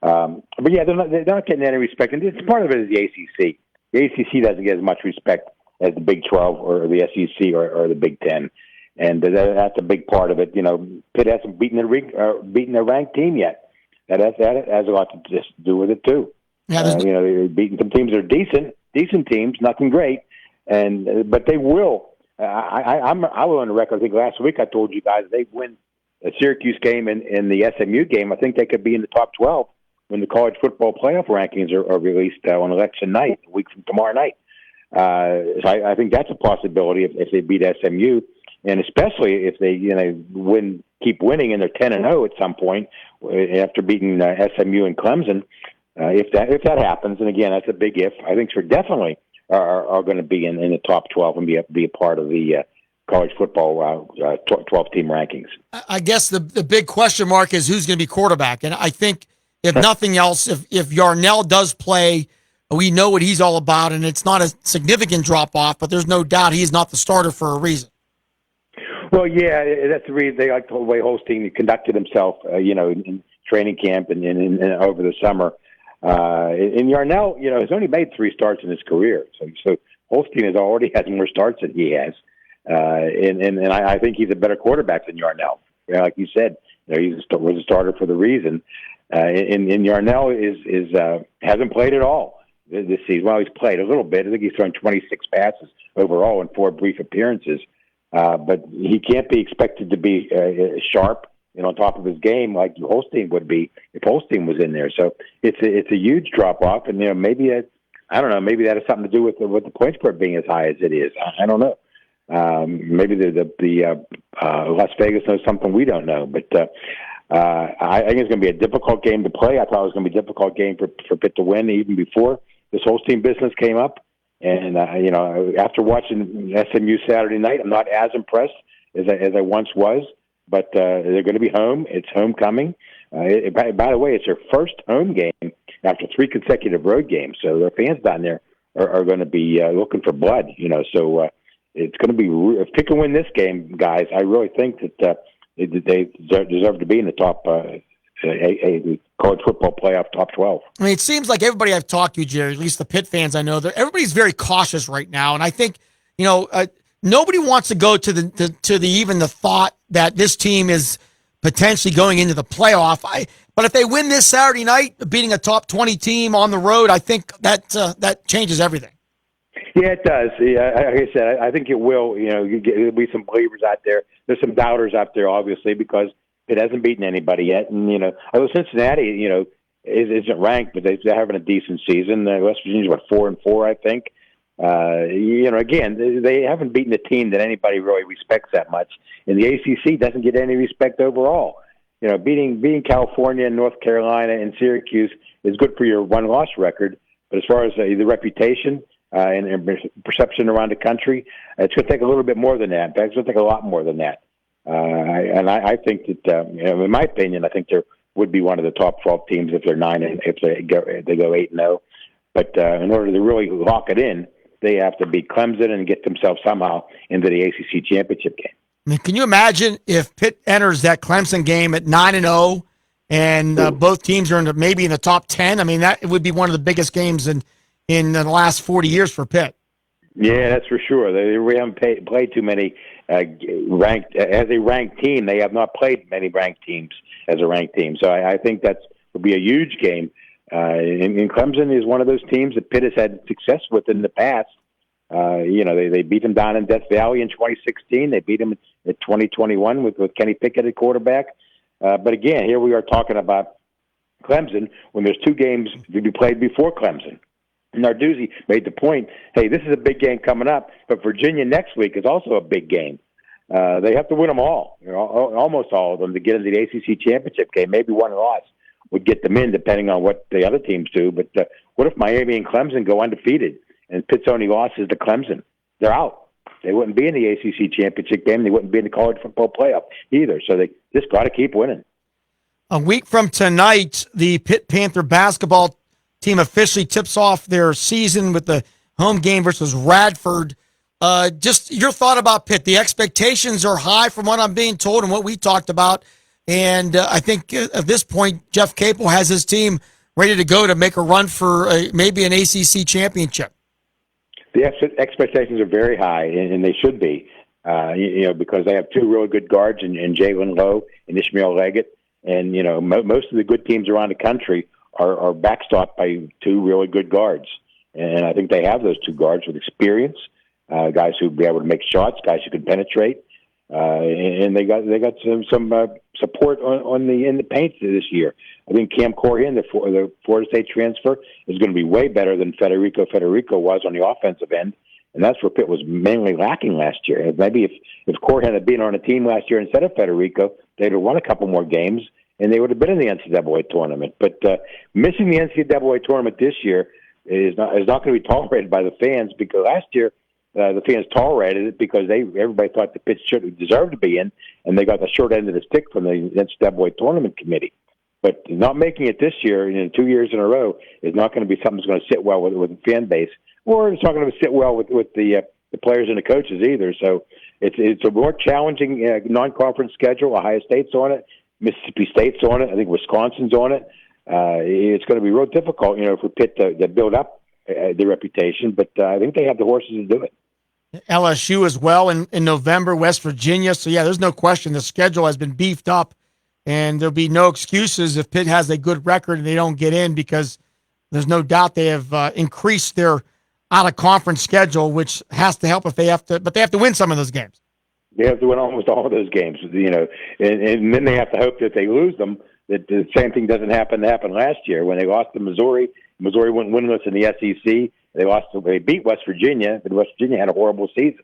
But yeah, they're not getting any respect. And it's part of it is the ACC. The ACC doesn't get as much respect as the Big 12 or the SEC or the Big 10. And that's a big part of it. Pitt hasn't beaten a ranked team yet. That has a lot to just do with it too. Yeah, they're beating some teams that are decent teams, nothing great. But they will. I was on the record. I think last week I told you guys they win the Syracuse game and the SMU game. I think they could be in the top 12 when the college football playoff rankings are released on election night, a week from tomorrow night. So I think that's a possibility if they beat SMU, and especially if they keep winning and they're 10-0 at some point after beating SMU and Clemson. If that happens, and again that's a big if, I think they're definitely are going to be in the top 12 and be a part of the college football 12-team rankings. I guess the big question mark is who's going to be quarterback. And I think, if nothing else, if Yarnell does play, we know what he's all about, and it's not a significant drop-off, but there's no doubt he's not the starter for a reason. Well, yeah, that's the reason they like the way Holstein conducted himself, in training camp and over the summer. And Yarnell, has only made 3 starts in his career. So Holstein has already had more starts than he has. And I think he's a better quarterback than Yarnell. Like you said, he was a starter for the reason. And Yarnell hasn't played at all this season. Well, he's played a little bit. I think he's thrown 26 passes overall in 4 brief appearances. But he can't be expected to be sharp, on top of his game like Holstein would be if Holstein was in there. So it's a huge drop off, and maybe I don't know. Maybe that has something to do with the points spread being as high as it is. I don't know. Maybe the Las Vegas knows something we don't know. But I think it's going to be a difficult game to play. I thought it was going to be a difficult game for Pitt to win even before this Holstein business came up. And after watching SMU Saturday night, I'm not as impressed as I once was. But they're going to be home. It's homecoming. By the way, it's their first home game after 3 consecutive road games. So their fans down there are going to be looking for blood. So it's going to be if Pitt can win this game, guys. I really think that they deserve to be in the top a college football playoff top 12. I mean, it seems like everybody I've talked to, Jerry, at least the Pitt fans I know, everybody's very cautious right now, and I think nobody wants to go to the even the thought that this team is potentially going into the playoff. But if they win this Saturday night, beating a top 20 team on the road, I think that changes everything. Yeah, it does. Yeah, like I said, I think it will. There'll be some believers out there. There's some doubters out there, obviously, because it hasn't beaten anybody yet. And although Cincinnati, isn't ranked, but they're having a decent season. West Virginia's 4-4, I think. Again, they haven't beaten a team that anybody really respects that much, and the ACC doesn't get any respect overall. Beating California and North Carolina and Syracuse is good for your one-loss record, but as far as the reputation and perception around the country, it's going to take a little bit more than that. In fact, it's going to take a lot more than that. I think that, in my opinion, I think there would be one of the top 12 teams if they're 9 and if they go 8-0. But in order to really lock it in, they have to beat Clemson and get themselves somehow into the ACC championship game. I mean, can you imagine if Pitt enters that Clemson game at 9-0 and both teams are maybe in the top 10? I mean, that would be one of the biggest games in the last 40 years for Pitt. Yeah, that's for sure. We haven't played too many ranked as a ranked team. They have not played many ranked teams as a ranked team. So I think that would be a huge game. And Clemson is one of those teams that Pitt has had success with in the past. They beat them down in Death Valley in 2016. They beat them in 2021 with Kenny Pickett at quarterback. But again, here we are talking about Clemson when there's 2 games to be played before Clemson. Narduzzi made the point, hey, this is a big game coming up, but Virginia next week is also a big game. They have to win them all, almost all of them, to get into the ACC championship game. Maybe one loss would get them in, depending on what the other teams do. But what if Miami and Clemson go undefeated and Pitt's only loss is to Clemson? They're out. They wouldn't be in the ACC championship game. They wouldn't be in the college football playoff either. So they just got to keep winning. A week from tonight, the Pitt Panther basketball team officially tips off their season with the home game versus Radford. Just your thought about Pitt. The expectations are high from what I'm being told and what we talked about. And I think at this point, Jeff Capel has his team ready to go to make a run for maybe an ACC championship. The expectations are very high, and they should be, because they have 2 really good guards in Jalen Lowe and Ishmael Leggett. And, most of the good teams around the country are backstopped by 2 really good guards. And I think they have those 2 guards with experience, guys who be able to make shots, guys who can penetrate. And they got some support in the paint this year. I think Cam Corrigan, the Florida State transfer, is going to be way better than Federico was on the offensive end, and that's where Pitt was mainly lacking last year. Maybe if Corrigan had been on a team last year instead of Federico, they'd have won a couple more games, and they would have been in the NCAA tournament. But missing the NCAA tournament this year is not going to be tolerated by the fans, because last year the fans tolerated it because everybody thought the Pitt should deserve to be in, and they got the short end of the stick from the NCAA tournament committee. But not making it this year, 2 years in a row, is not going to be something that's going to sit well with the fan base, or it's not going to sit well with the players and the coaches either. So it's a more challenging non-conference schedule. Ohio State's on it, Mississippi State's on it, I think Wisconsin's on it. It's going to be real difficult, for Pitt to build up their reputation. But I think they have the horses to do it. LSU as well in November, West Virginia. So, yeah, there's no question the schedule has been beefed up, and there'll be no excuses if Pitt has a good record and they don't get in, because there's no doubt they have increased their out-of-conference schedule, which has to help but they have to win some of those games. They have to win almost all of those games, and then they have to hope that if they lose them, that the same thing doesn't happen last year when they lost to Missouri. Missouri went winless in the SEC. They beat West Virginia, but West Virginia had a horrible season.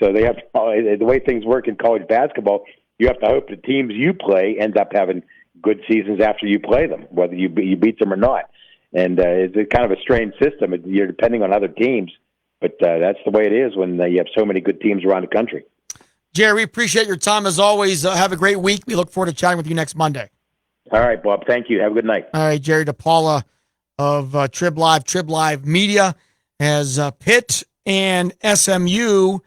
So they have the way things work in college basketball, you have to hope the teams you play end up having good seasons after you play them, whether you beat them or not. And it's kind of a strange system. You're depending on other teams, but that's the way it is when you have so many good teams around the country. Jerry, we appreciate your time as always. Have a great week. We look forward to chatting with you next Monday. All right, Bob. Thank you. Have a good night. All right, Jerry DePaula of Trib Live Media. As Pitt and SMU,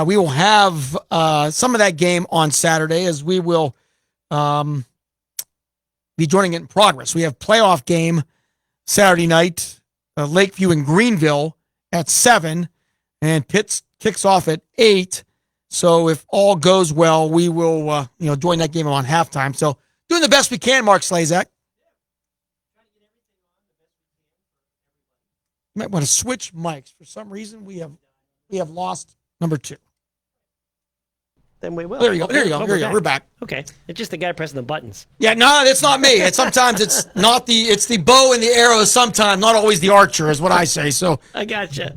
we will have some of that game on Saturday, as we will be joining it in progress. We have playoff game Saturday night, Lakeview and Greenville at 7, and Pitt kicks off at 8. So if all goes well, we will join that game around halftime. So doing the best we can, Mark Slazak. You might want to switch mics. For some reason, we have lost number 2. Then we will. There you go. There you go. Here you go. We're back. Okay. It's just the guy pressing the buttons. Yeah, no, it's not me. Sometimes it's not it's the bow and the arrow. Sometimes, not always the archer, is what I say. So I gotcha.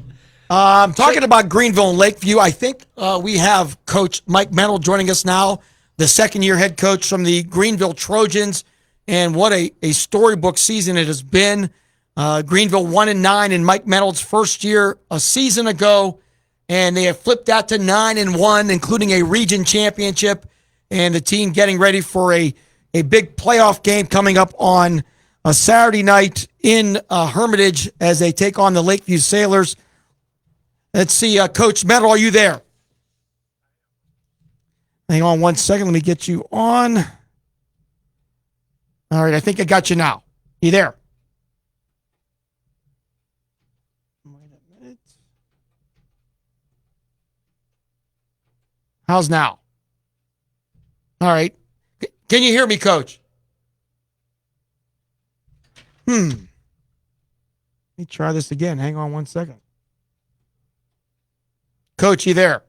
Talking about Greenville and Lakeview, I think we have Coach Mike Mennel joining us now, the second-year head coach from the Greenville Trojans, and what a storybook season it has been. Greenville 1-9 in Mike Mennel's first year a season ago, and they have flipped that to 9-1, including a region championship, and the team getting ready for a big playoff game coming up on a Saturday night in Hermitage as they take on the Lakeview Sailors. Let's see, Coach Mennel, are you there? Hang on one second. Let me get you on. All right, I think I got you now. You there? Wait a minute. How's now? All right. Can you hear me, Coach? Let me try this again. Hang on one second. Coach, you there?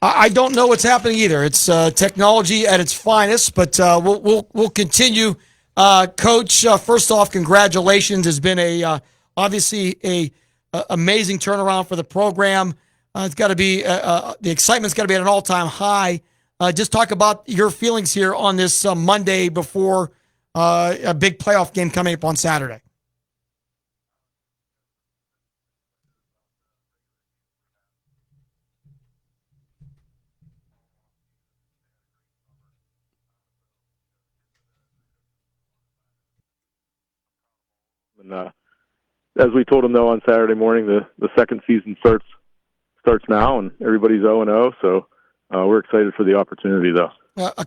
I don't know what's happening either. It's technology at its finest, but we'll continue. Coach, first off, congratulations. Has been obviously a amazing turnaround for the program. It's got to be the excitement's got to be at an all-time high. Just talk about your feelings here on this Monday before a big playoff game coming up on Saturday. And as we told them, though, on Saturday morning, the second season starts now, and everybody's 0-0. So we're excited for the opportunity, though.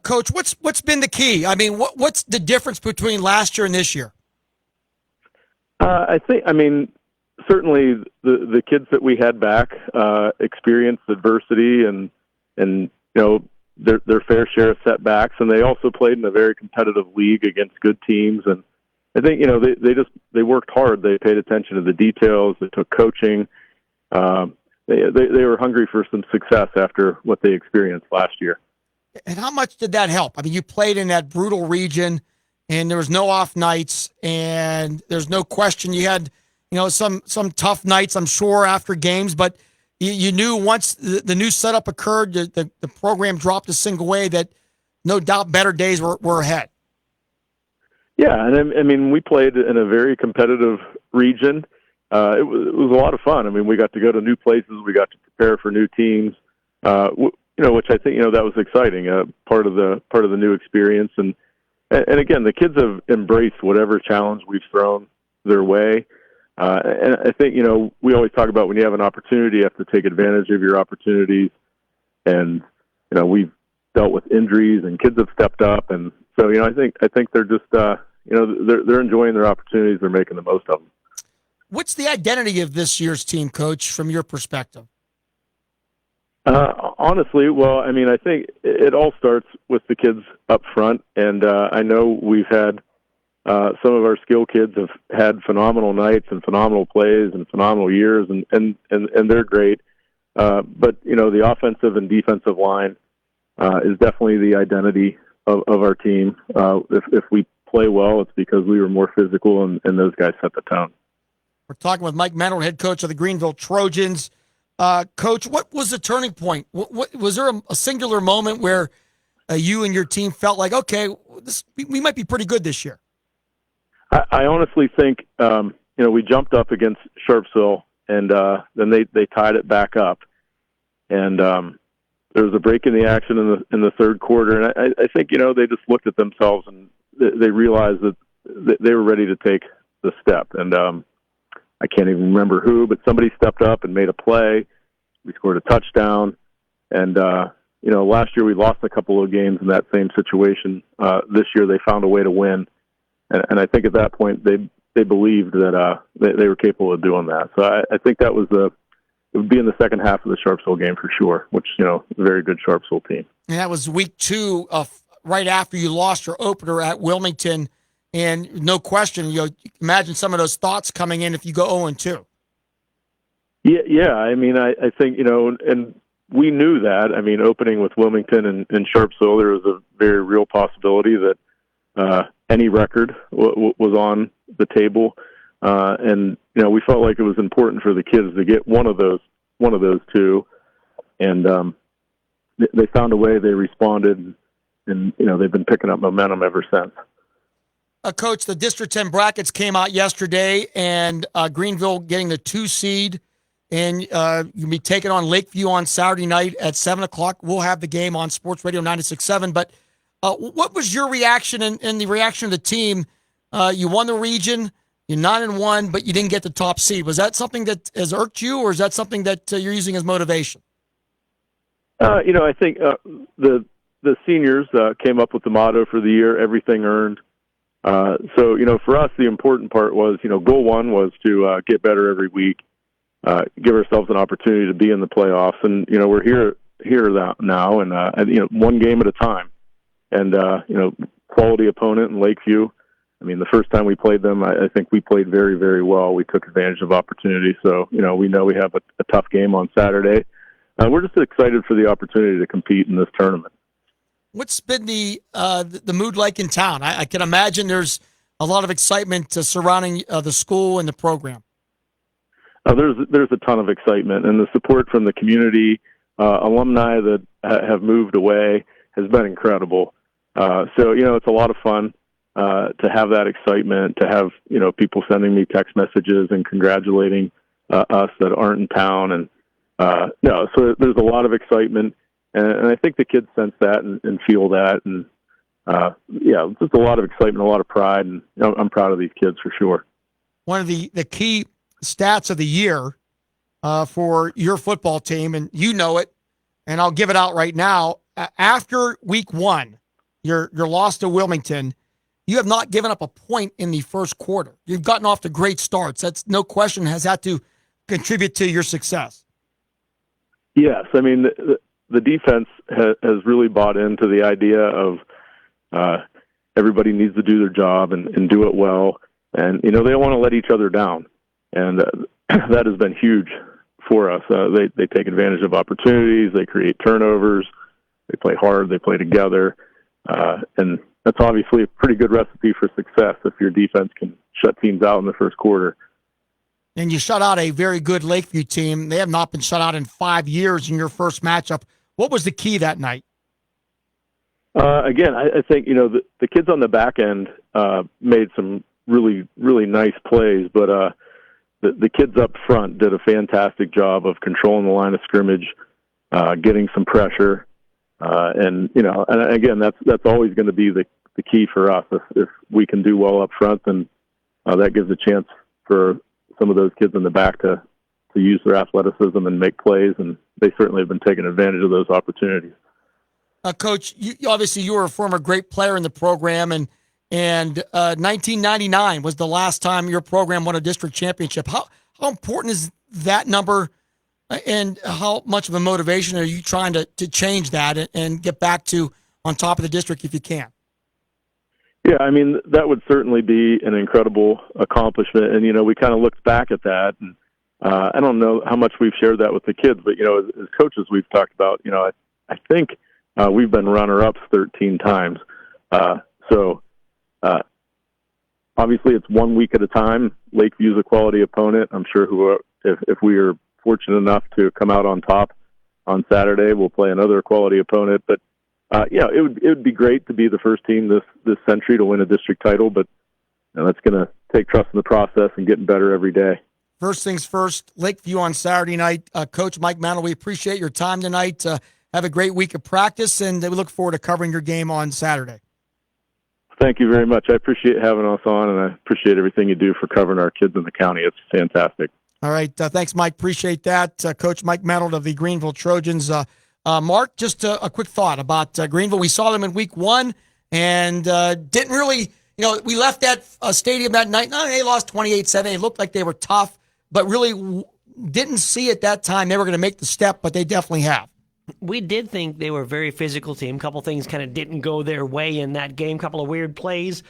Coach, what's been the key? I mean, what's the difference between last year and this year? I mean, certainly the kids that we had back experienced adversity and you know their fair share of setbacks, and they also played in a very competitive league against good teams. And I think, you know, they worked hard. They paid attention to the details. They took coaching. They were hungry for some success after what they experienced last year. And how much did that help? I mean, you played in that brutal region, and there was no off nights, and there's no question you had, you know, some tough nights, I'm sure, after games. But you knew once the new setup occurred, the program dropped a single way, that no doubt better days were ahead. Yeah, and I mean, we played in a very competitive region. It was a lot of fun. I mean, we got to go to new places. We got to prepare for new teams. You know, which I think, you know, that was exciting. Part of the new experience, and again, the kids have embraced whatever challenge we've thrown their way. And I think, you know, we always talk about when you have an opportunity, you have to take advantage of your opportunities. And you know, we've dealt with injuries, and kids have stepped up, and so, you know, I think they're just you know, they're enjoying their opportunities. They're making the most of them. What's the identity of this year's team, Coach, from your perspective? Honestly, well, I mean, I think it all starts with the kids up front, and I know we've had some of our skill kids have had phenomenal nights and phenomenal plays and phenomenal years, and they're great. But you know, the offensive and defensive line is definitely the identity of our team. If we play well, it's because we were more physical, and those guys set the tone. We're talking with Mike Mennel, head coach of the Greenville Trojans. Coach, what was the turning point? What was there a singular moment where you and your team felt like, okay, we might be pretty good this year? I honestly think, you know, we jumped up against Sharpsville, and then they tied it back up, and there was a break in the action in the third quarter, and I think, you know, they just looked at themselves and they realized that they were ready to take the step, and I can't even remember who, but somebody stepped up and made a play. We scored a touchdown, and you know, last year we lost a couple of games in that same situation. This year they found a way to win, and I think at that point they believed that they were capable of doing that. So I think that was it would be in the second half of the Sharpsville game for sure, which, you know, a very good Sharpsville team. And that was week 2 right after you lost your opener at Wilmington. And no question, you know, imagine some of those thoughts coming in if you go 0-2. Yeah. I mean, I think, and we knew that. I mean, opening with Wilmington and Sharpsville, there was a very real possibility that any record was on the table. And, we felt like it was important for the kids to get one of those two. And they found a way, they responded, and, they've been picking up momentum ever since. Coach, the District 10 brackets came out yesterday, and Greenville getting the 2 seed, and you'll be taking on Lakeview on Saturday night at 7 o'clock. We'll have the game on Sports Radio 96.7. But what was your reaction and the reaction of the team? You won the region, you're 9-1, but you didn't get the top seed. Was that something that has irked you, or is that something that you're using as motivation? I think the seniors came up with the motto for the year, everything earned. So, for us, the important part was, goal one was to get better every week, give ourselves an opportunity to be in the playoffs. And, we're here now and one game at a time. And, quality opponent in Lakeview. I mean, the first time we played them, I think we played very, very well. We took advantage of opportunity. So, we know we have a tough game on Saturday. We're just excited for the opportunity to compete in this tournament. What's been the mood like in town? I can imagine there's a lot of excitement surrounding the school and the program. There's a ton of excitement, and the support from the community, alumni that have moved away has been incredible. So it's a lot of fun to have that excitement, to have people sending me text messages and congratulating us that aren't in town, and so there's a lot of excitement. And I think the kids sense that and feel that. And, just a lot of excitement, a lot of pride. And I'm proud of these kids for sure. One of the key stats of the year for your football team, and you know it, and I'll give it out right now. After week 1, your loss to Wilmington, you have not given up a point in the first quarter. You've gotten off to great starts. That's no question has had to contribute to your success. Yes. I mean, the defense has really bought into the idea of everybody needs to do their job and do it well. And, they don't want to let each other down. And that has been huge for us. They take advantage of opportunities. They create turnovers. They play hard. They play together. And that's obviously a pretty good recipe for success if your defense can shut teams out in the first quarter. And you shut out a very good Lakeview team. They have not been shut out in 5 years in your first matchup. What was the key that night? Again, I think, the kids on the back end made some really, really nice plays, but the kids up front did a fantastic job of controlling the line of scrimmage, getting some pressure. And again, that's always going to be the key for us. If we can do well up front, then that gives a chance for some of those kids in the back to use their athleticism and make plays, and they certainly have been taking advantage of those opportunities. Coach, obviously you were a former great player in the program, and 1999 was the last time your program won a district championship. How important is that number, and how much of a motivation are you trying to change that and get back to on top of the district if you can? Yeah, I mean, that would certainly be an incredible accomplishment. And, we kind of looked back at that. And I don't know how much we've shared that with the kids, but, as coaches, we've talked about, I think we've been runner-ups 13 times. So obviously it's 1 week at a time. Lakeview's a quality opponent. I'm sure if we are fortunate enough to come out on top on Saturday, we'll play another quality opponent. But it would be great to be the first team this century to win a district title, but that's going to take trust in the process and getting better every day. First things first, Lakeview on Saturday night. Coach Mike Mantle, we appreciate your time tonight. Have a great week of practice, and we look forward to covering your game on Saturday. Thank you very much. I appreciate having us on, and I appreciate everything you do for covering our kids in the county. It's fantastic. All right. Thanks, Mike. Appreciate that. Coach Mike Mantle of the Greenville Trojans. Mark, just a quick thought about Greenville. We saw them in week 1 and didn't really, we left that stadium that night. No, they lost 28-7. It looked like they were tough, but really didn't see at that time they were going to make the step, but they definitely have. We did think they were a very physical team. A couple things kind of didn't go their way in that game. A couple of weird plays.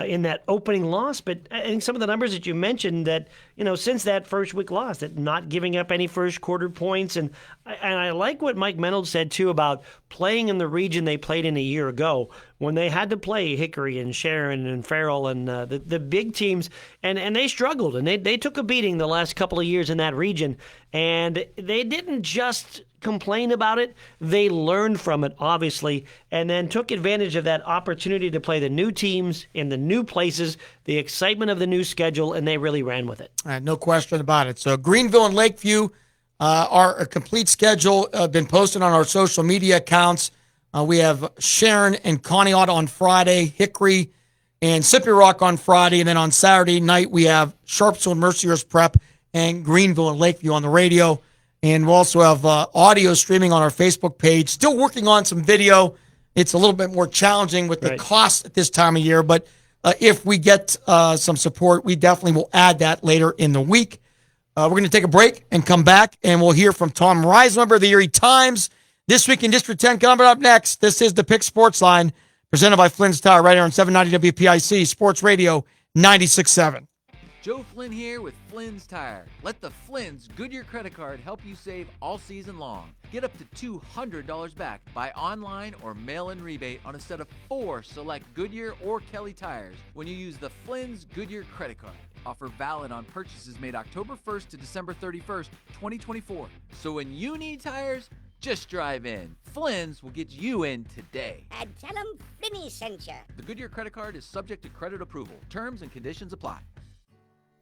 in that opening loss. But I think some of the numbers that you mentioned that, since that first week loss, that not giving up any first quarter points. And I like what Mike Menold said, too, about playing in the region they played in a year ago when they had to play Hickory and Sharon and Farrell and the big teams. And they struggled, and they took a beating the last couple of years in that region. And they didn't just complain about it. They learned from it, obviously, and then took advantage of that opportunity to play the new teams in the new places, the excitement of the new schedule, and they really ran with it. No question about it. So Greenville and Lakeview are a complete schedule, been posted on our social media accounts. We have Sharon and Conneaut on Friday, Hickory and Sippy Rock on Friday, and then on Saturday night we have Sharpsville and Mercyhurst Prep and Greenville and Lakeview on the radio. And we'll also have audio streaming on our Facebook page. Still working on some video. It's a little bit more challenging with the cost at this time of year, but if we get some support, we definitely will add that later in the week. We're going to take a break and come back, and we'll hear from Tom Reisenweber of the Erie Times. This week in District 10, coming up next, this is the Pick Sports Line, presented by Flynn's Tire, right here on 790 WPIC, Sports Radio 96.7. Joe Flynn here with Flynn's Tire. Let the Flynn's Goodyear credit card help you save all season long. Get up to $200 back by online or mail-in rebate on a set of 4 select Goodyear or Kelly tires when you use the Flynn's Goodyear credit card. Offer valid on purchases made October 1st to December 31st, 2024. So when you need tires, just drive in. Flynn's will get you in today. And tell them Flinny sent you. The Goodyear credit card is subject to credit approval. Terms and conditions apply.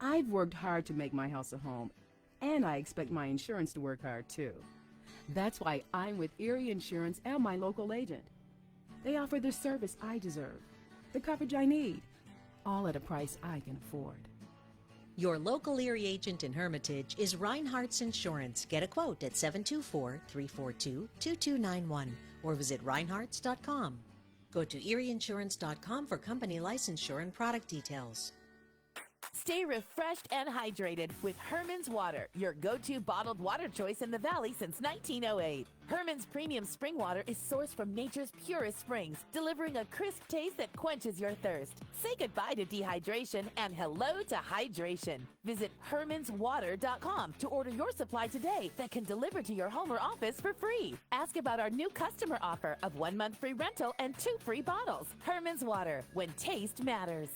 I've worked hard to make my house a home, and I expect my insurance to work hard too. That's why I'm with Erie Insurance and my local agent. They offer the service I deserve, the coverage I need, all at a price I can afford. Your local Erie agent in Hermitage is Reinhardt's Insurance. Get a quote at 724-342-2291 or visit reinhardts.com. Go to erieinsurance.com for company licensure and product details. Stay refreshed and hydrated with Herman's Water, your go-to bottled water choice in the Valley since 1908. Herman's premium spring water is sourced from nature's purest springs, delivering a crisp taste that quenches your thirst. Say goodbye to dehydration and hello to hydration. Visit hermanswater.com to order your supply today that can deliver to your home or office for free. Ask about our new customer offer of 1 month free rental and 2 free bottles. Herman's Water, when taste matters.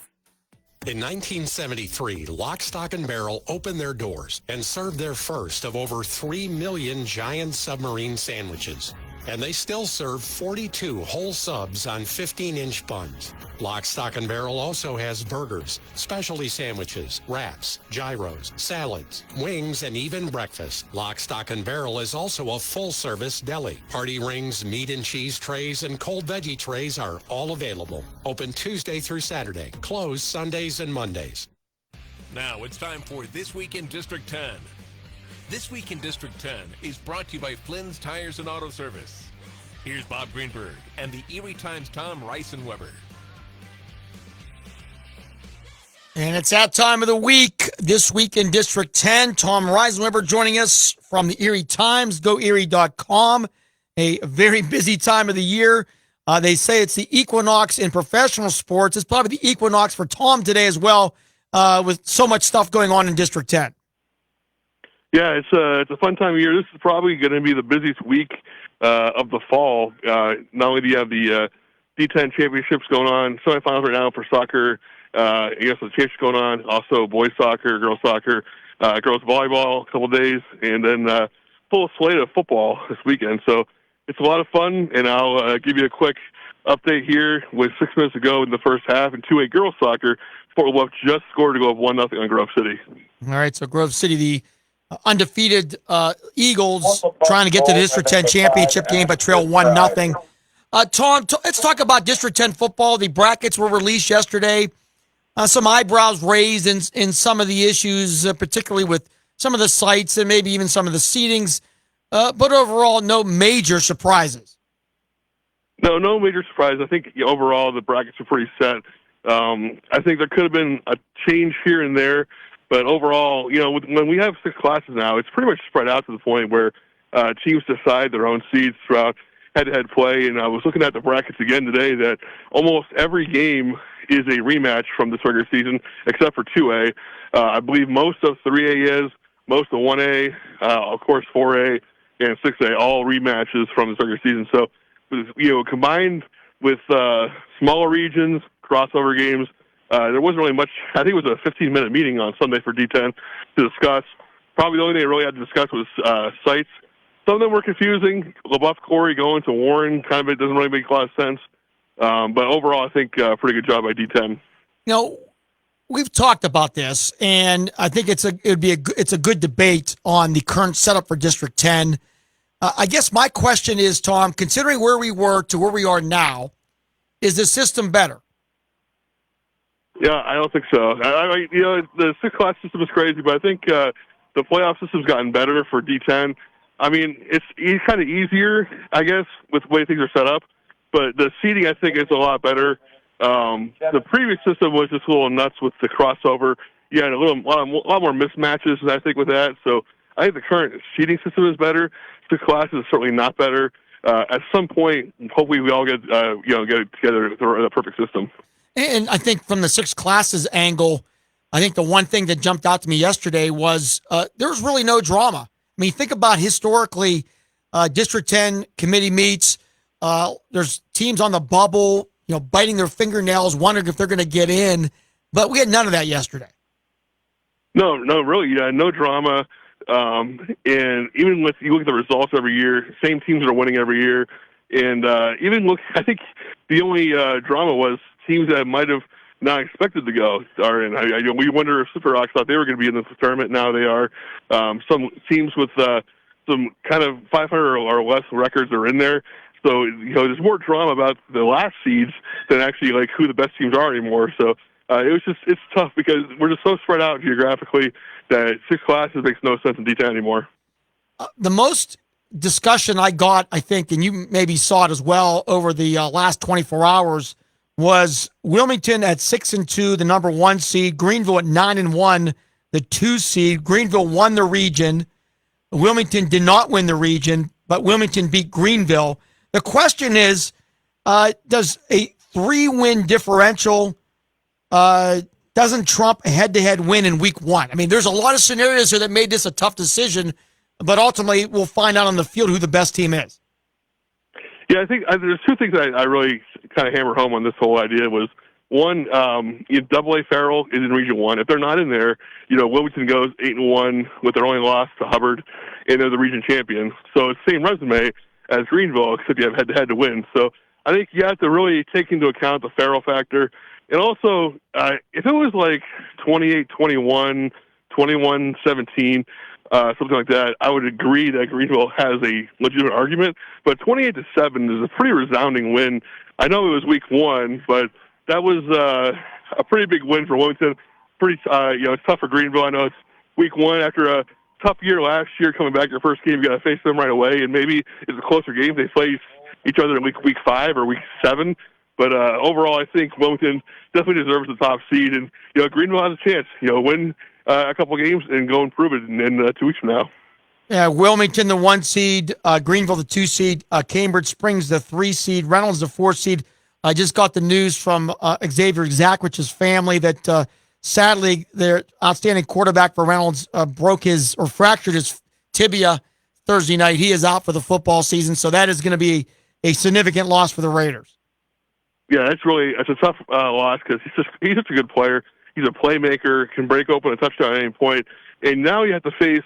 In 1973, Lock, Stock, and Barrel opened their doors and served their first of over 3 million giant submarine sandwiches. And they still serve 42 whole subs on 15-inch buns. Lock, Stock, and Barrel also has burgers, specialty sandwiches, wraps, gyros, salads, wings, and even breakfast. Lock, Stock, and Barrel is also a full-service deli. Party rings, meat and cheese trays, and cold veggie trays are all available. Open Tuesday through Saturday. Closed Sundays and Mondays. Now it's time for This Week in District 10. This Week in District 10 is brought to you by Flynn's Tires and Auto Service. Here's Bob Greenberg and the Erie Times' Tom Reisenweber. And it's that time of the week, This Week in District 10. Tom Reisenweber joining us from the Erie Times, GoErie.com. A very busy time of the year. They say it's the equinox in professional sports. It's probably the equinox for Tom today as well, with so much stuff going on in District 10. Yeah, it's a fun time of year. This is probably going to be the busiest week of the fall. Not only do you have the D10 championships going on, semifinals right now for soccer. I guess the championships going on. Also, boys soccer, girls soccer, girls volleyball, a couple days, and then full slate of football this weekend. So it's a lot of fun, and I'll give you a quick update here. With 6 minutes to go in the first half, in 2A girls soccer, Fort Wolf just scored to go up 1-0 on Grove City. All right, so Grove City, the undefeated Eagles, trying to get to the District 10 championship game, but trail 1-0. Tom, let's talk about District 10 football. The brackets were released yesterday. Some eyebrows raised in some of the issues, particularly with some of the sites and maybe even some of the seedings. But overall, no major surprises. No major surprise. I think overall the brackets are pretty set. I think there could have been a change here and there, but overall, when we have 6 classes now, it's pretty much spread out to the point where teams decide their own seeds throughout head-to-head play. And I was looking at the brackets again today that almost every game is a rematch from this regular season, except for 2A. I believe most of 3A is, most of 1A, of course 4A, and 6A, all rematches from this regular season. So, combined with smaller regions, crossover games, there wasn't really much. I think it was a 15-minute meeting on Sunday for D10 to discuss. Probably the only thing they really had to discuss was sites. Some of them were confusing. LaBeouf Corey going to Warren, kind of it doesn't really make a lot of sense. But overall, I think pretty good job by D10. We've talked about this, and I think it's a good debate on the current setup for District 10. I guess my question is, Tom, considering where we were to where we are now, is the system better? Yeah, I don't think so. The six-class system is crazy, but I think the playoff system's gotten better for D10. I mean, it's kind of easier, I guess, with the way things are set up, but the seeding, I think, is a lot better. The previous system was just a little nuts with the crossover. You had a lot more mismatches, I think, with that. So I think the current seeding system is better. Six classes is certainly not better. At some point, hopefully, we all get together the perfect system. And I think from the six classes angle, I think the one thing that jumped out to me yesterday was there was really no drama. I mean, think about historically, District 10 committee meets. There's teams on the bubble, biting their fingernails, wondering if they're going to get in. But we had none of that yesterday. No, really, no drama. And even with you look at the results every year, same teams are winning every year. And I think the only drama was teams that might have not expected to go are in. We wonder if Super Rocks thought they were going to be in this tournament. Now they are. Some teams with some kind of 500 or less records are in there. So, there's more drama about the last seeds than actually like who the best teams are anymore. So it's tough because we're just so spread out geographically that six classes makes no sense in D10 anymore. The most discussion I got, I think, and you maybe saw it as well over the last 24 hours, was Wilmington at 6-2, the number 1 seed. Greenville at 9-1, the 2 seed. Greenville won the region. Wilmington did not win the region, but Wilmington beat Greenville. The question is, does a 3-win differential doesn't trump a head-to-head win in week 1? I mean, there's a lot of scenarios here that made this a tough decision, but ultimately we'll find out on the field who the best team is. Yeah, I think there's two things I really kind of hammer home on this whole idea was, one, Double-A Farrell is in Region 1. If they're not in there, Wilmington goes 8-1 with their only loss to Hubbard, and they're the region champion. So it's the same resume as Greenville, except you have head-to-head to win. So I think you have to really take into account the Farrell factor. And also, if it was like 28-21, 21-17, something like that, I would agree that Greenville has a legitimate argument. But 28-7 is a pretty resounding win. I know it was week 1, but that was a pretty big win for Wilmington. It's tough for Greenville. I know it's week 1 after a tough year last year. Coming back your first game, you got to face them right away, and maybe it's a closer game. They face each other in week 5 or week 7. But overall, I think Wilmington definitely deserves the top seed, and Greenville has a chance. Win a couple games and go and prove it in 2 weeks from now. Yeah, Wilmington, the 1 seed, Greenville, the 2 seed, Cambridge Springs, the 3 seed, Reynolds, the 4 seed. I just got the news from Xavier Zakwich's family that sadly their outstanding quarterback for Reynolds fractured his tibia Thursday night. He is out for the football season, so that is going to be a significant loss for the Raiders. Yeah, it's a tough loss because he's such a good player. He's a playmaker, can break open a touchdown at any point, and now you have to face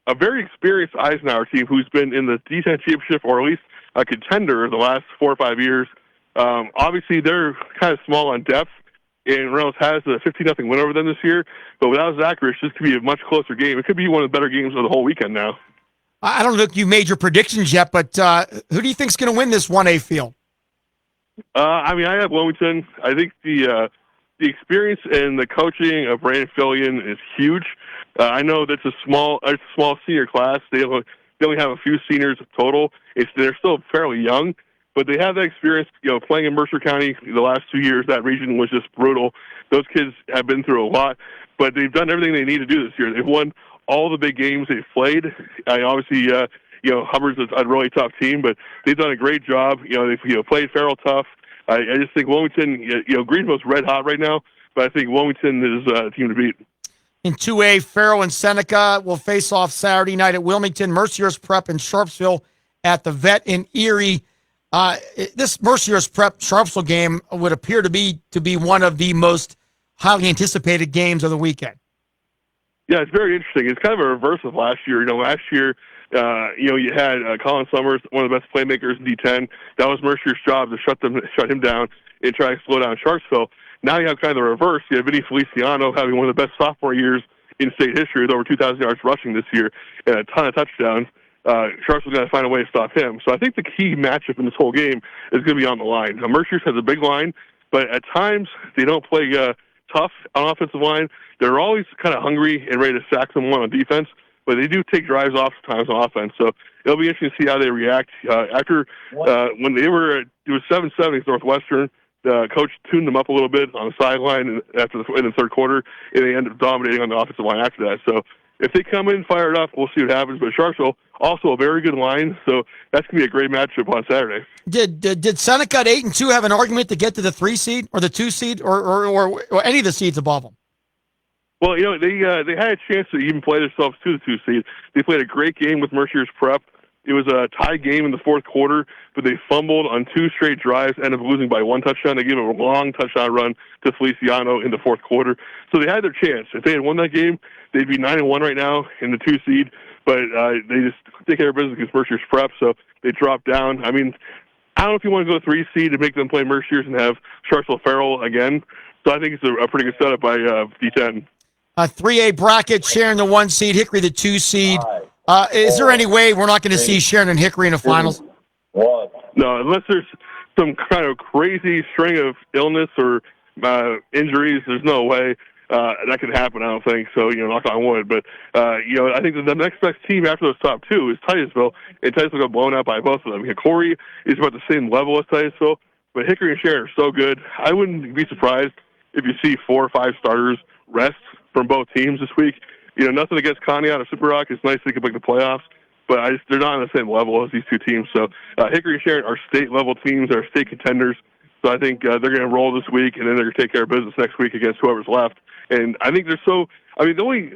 a very experienced Eisenhower team who's been in the D10 championship or at least a contender the last 4 or 5 years. Obviously, they're kind of small on depth, and Reynolds has a 15-0 win over them this year. But without Zakirich, this could be a much closer game. It could be one of the better games of the whole weekend now. I don't know if you made your predictions yet, but who do you think is going to win this 1A field? I have Wilmington. I think the experience and the coaching of Brandon Fillion is huge. I know that's a small senior class. They only have a few seniors total. They're still fairly young, but they have that experience. Playing in Mercer County the last 2 years, that region was just brutal. Those kids have been through a lot, but they've done everything they need to do this year. They've won all the big games they've played. Hubbard's a really tough team, but they've done a great job. They've played Farrell tough. I just think Wilmington, Greensboro's red hot right now, but I think Wilmington is a team to beat. In 2A, Farrell and Seneca will face off Saturday night at Wilmington. Mercier's Prep in Sharpsville at the Vet in Erie. This Mercier's Prep Sharpsville game would appear to be one of the most highly anticipated games of the weekend. Yeah, it's very interesting. It's kind of a reverse of last year. Last year, you had Colin Summers, one of the best playmakers in D10. That was Mercier's job to shut him down and try to slow down Sharpsville. Now you have kind of the reverse. You have Vinny Feliciano having one of the best sophomore years in state history with over 2,000 yards rushing this year and a ton of touchdowns. Sharpsville's going to find a way to stop him. So I think the key matchup in this whole game is going to be on the line. Now, Mercier's has a big line, but at times they don't play tough on offensive line. They're always kind of hungry and ready to sack someone on defense, but they do take drives off sometimes on offense. So it'll be interesting to see how they react. When it was 7-7 against Northwestern, the coach tuned them up a little bit on the sideline in the third quarter, and they ended up dominating on the offensive line after that. So if they come in fired up, we'll see what happens. But Sharpsville, also a very good line, so that's going to be a great matchup on Saturday. Did Seneca at 8-2 have an argument to get to the 3 seed or the 2 seed or any of the seeds above them? Well, they had a chance to even play themselves to the 2 seed. They played a great game with Mercier's Prep. It was a tie game in the fourth quarter, but they fumbled on 2 straight drives, ended up losing by 1 touchdown. They gave a long touchdown run to Feliciano in the fourth quarter. So they had their chance. If they had won that game, they'd be 9-1 right now in the 2 seed, but they just take care of business against Mercier's Prep, so they dropped down. I mean, I don't know if you want to go 3 seed and make them play Mercier's and have Sharpsville Farrell again. So I think it's a pretty good setup by D10. 3A bracket, Sharon the 1 seed, Hickory the 2 seed. Is there any way we're not going to see Sharon and Hickory in the finals? No, unless there's some kind of crazy string of illness or injuries, there's no way that could happen, I don't think. So, knock on wood. But, I think that the next best team after those top 2 is Titusville, and Titusville got blown out by both of them. Corey is about the same level as Titusville, but Hickory and Sharon are so good. I wouldn't be surprised if you see 4 or 5 starters rest from both teams this week. Nothing against Conneaut or Super Rock. It's nice they can make the playoffs, but they're not on the same level as these 2 teams. So Hickory and Sharon are state-level teams, are state contenders. So I think they're going to roll this week, and then they're going to take care of business next week against whoever's left. And I think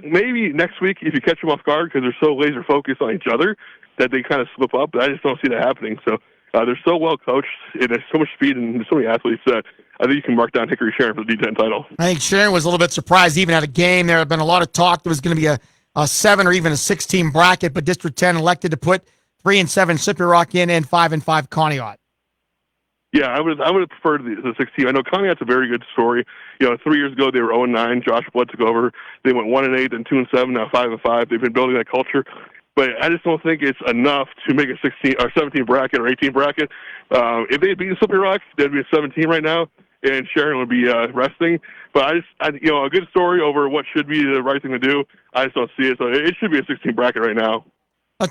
maybe next week if you catch them off guard because they're so laser-focused on each other that they kind of slip up, but I just don't see that happening. So they're so well coached, and there's so much speed and there's so many athletes that I think you can mark down Hickory Sharon for the D10 title. I think Sharon was a little bit surprised even at a game. There had been a lot of talk there was going to be a 7 or even a 6-team bracket, but District 10 elected to put 3-7 Slippery Rock in and 5-5 Conneaut. Yeah, I would have preferred the 6-team. I know Conneaut's a very good story. 3 years ago they were 0-9. Josh Blood took over. They went 1-8, then 2-7, now 5-5. They've been building that culture. But I just don't think it's enough to make a 16 or 17 bracket or 18 bracket. If they had beaten Slippery Rock, they'd be a 17 right now, and Sharon would be resting. But a good story over what should be the right thing to do. I just don't see it. So it should be a 16 bracket right now.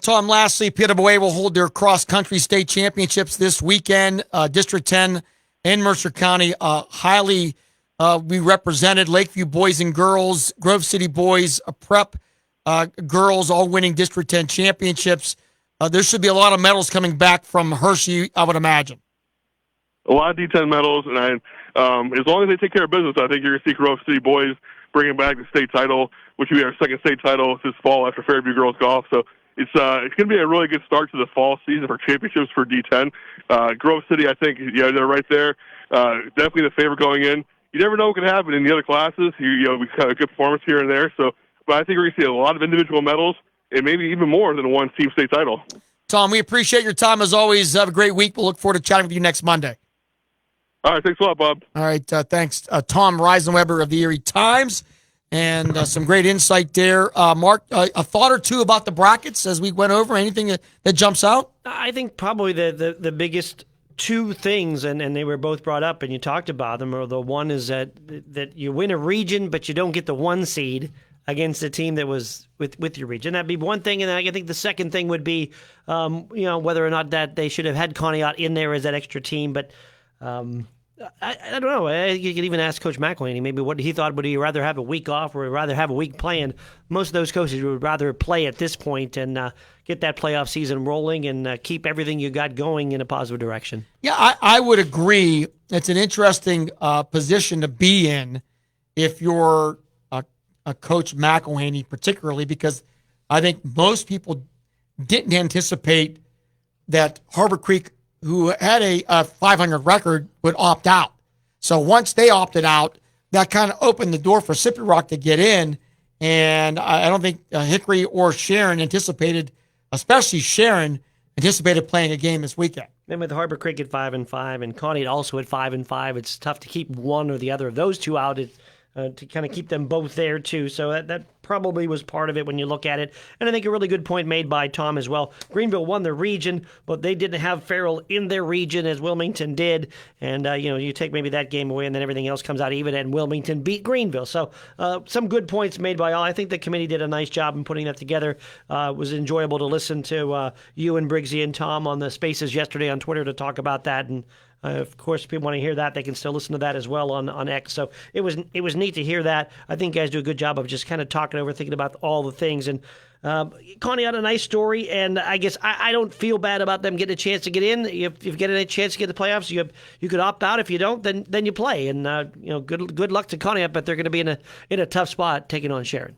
Tom, lastly, Peterborough will hold their cross-country state championships this weekend. District 10 in Mercer County highly be represented. Lakeview boys and girls, Grove City boys, Prep girls all winning District 10 championships. There should be a lot of medals coming back from Hershey, I would imagine. A lot of D10 medals, and as long as they take care of business, I think you're going to see Grove City boys bringing back the state title, which will be our second state title this fall after Fairview Girls Golf. So it's going to be a really good start to the fall season for championships for D10. Grove City, I think, they're right there. Definitely the favorite going in. You never know what can happen in the other classes. We have a good performance here and there. So, but I think we're going to see a lot of individual medals and maybe even more than one team state title. Tom, we appreciate your time as always. Have a great week. We'll look forward to chatting with you next Monday. All right, thanks a lot, Bob. All right, thanks. Tom Reisenweber of the Erie Times, and some great insight there. Mark, a thought or two about the brackets as we went over? Anything that jumps out? I think probably the biggest 2 things, and they were both brought up, and you talked about them, or the one is that you win a region, but you don't get the 1 seed against a team that was with your region. That'd be one thing, and I think the second thing would be, whether or not that they should have had Conneaut in there as that extra team, but I don't know. You could even ask Coach McElhaney maybe what he thought. Would he rather have a week off or rather have a week playing? Most of those coaches would rather play at this point and get that playoff season rolling and keep everything you got going in a positive direction. Yeah, I would agree. It's an interesting position to be in if you're a Coach McElhaney, particularly because I think most people didn't anticipate that Harbor Creek, who had a 500 record, would opt out. So once they opted out, that kind of opened the door for Sippy Rock to get in. And I don't think Hickory or Sharon anticipated, especially Sharon, anticipated playing a game this weekend. And with Harbor Creek at 5-5 and Conneaut also at 5-5, it's tough to keep one or the other of those two out to kind of keep them both there too. So that probably was part of it when you look at it. And I think a really good point made by Tom as well. Greenville won their region, but they didn't have Farrell in their region as Wilmington did. And, you take maybe that game away and then everything else comes out even, and Wilmington beat Greenville. So some good points made by all. I think the committee did a nice job in putting that together. It was enjoyable to listen to you and Briggsy and Tom on the spaces yesterday on Twitter to talk about that. And of course, if people want to hear that, they can still listen to that as well on X. So it was neat to hear that. I think guys do a good job of just kind of talking over, thinking about all the things. And Connie had a nice story, and I guess I don't feel bad about them getting a chance to get in. If you get a chance to get the playoffs, you could opt out. If you don't, then you play. And good luck to Connie, but they're going to be in a tough spot taking on Sharon.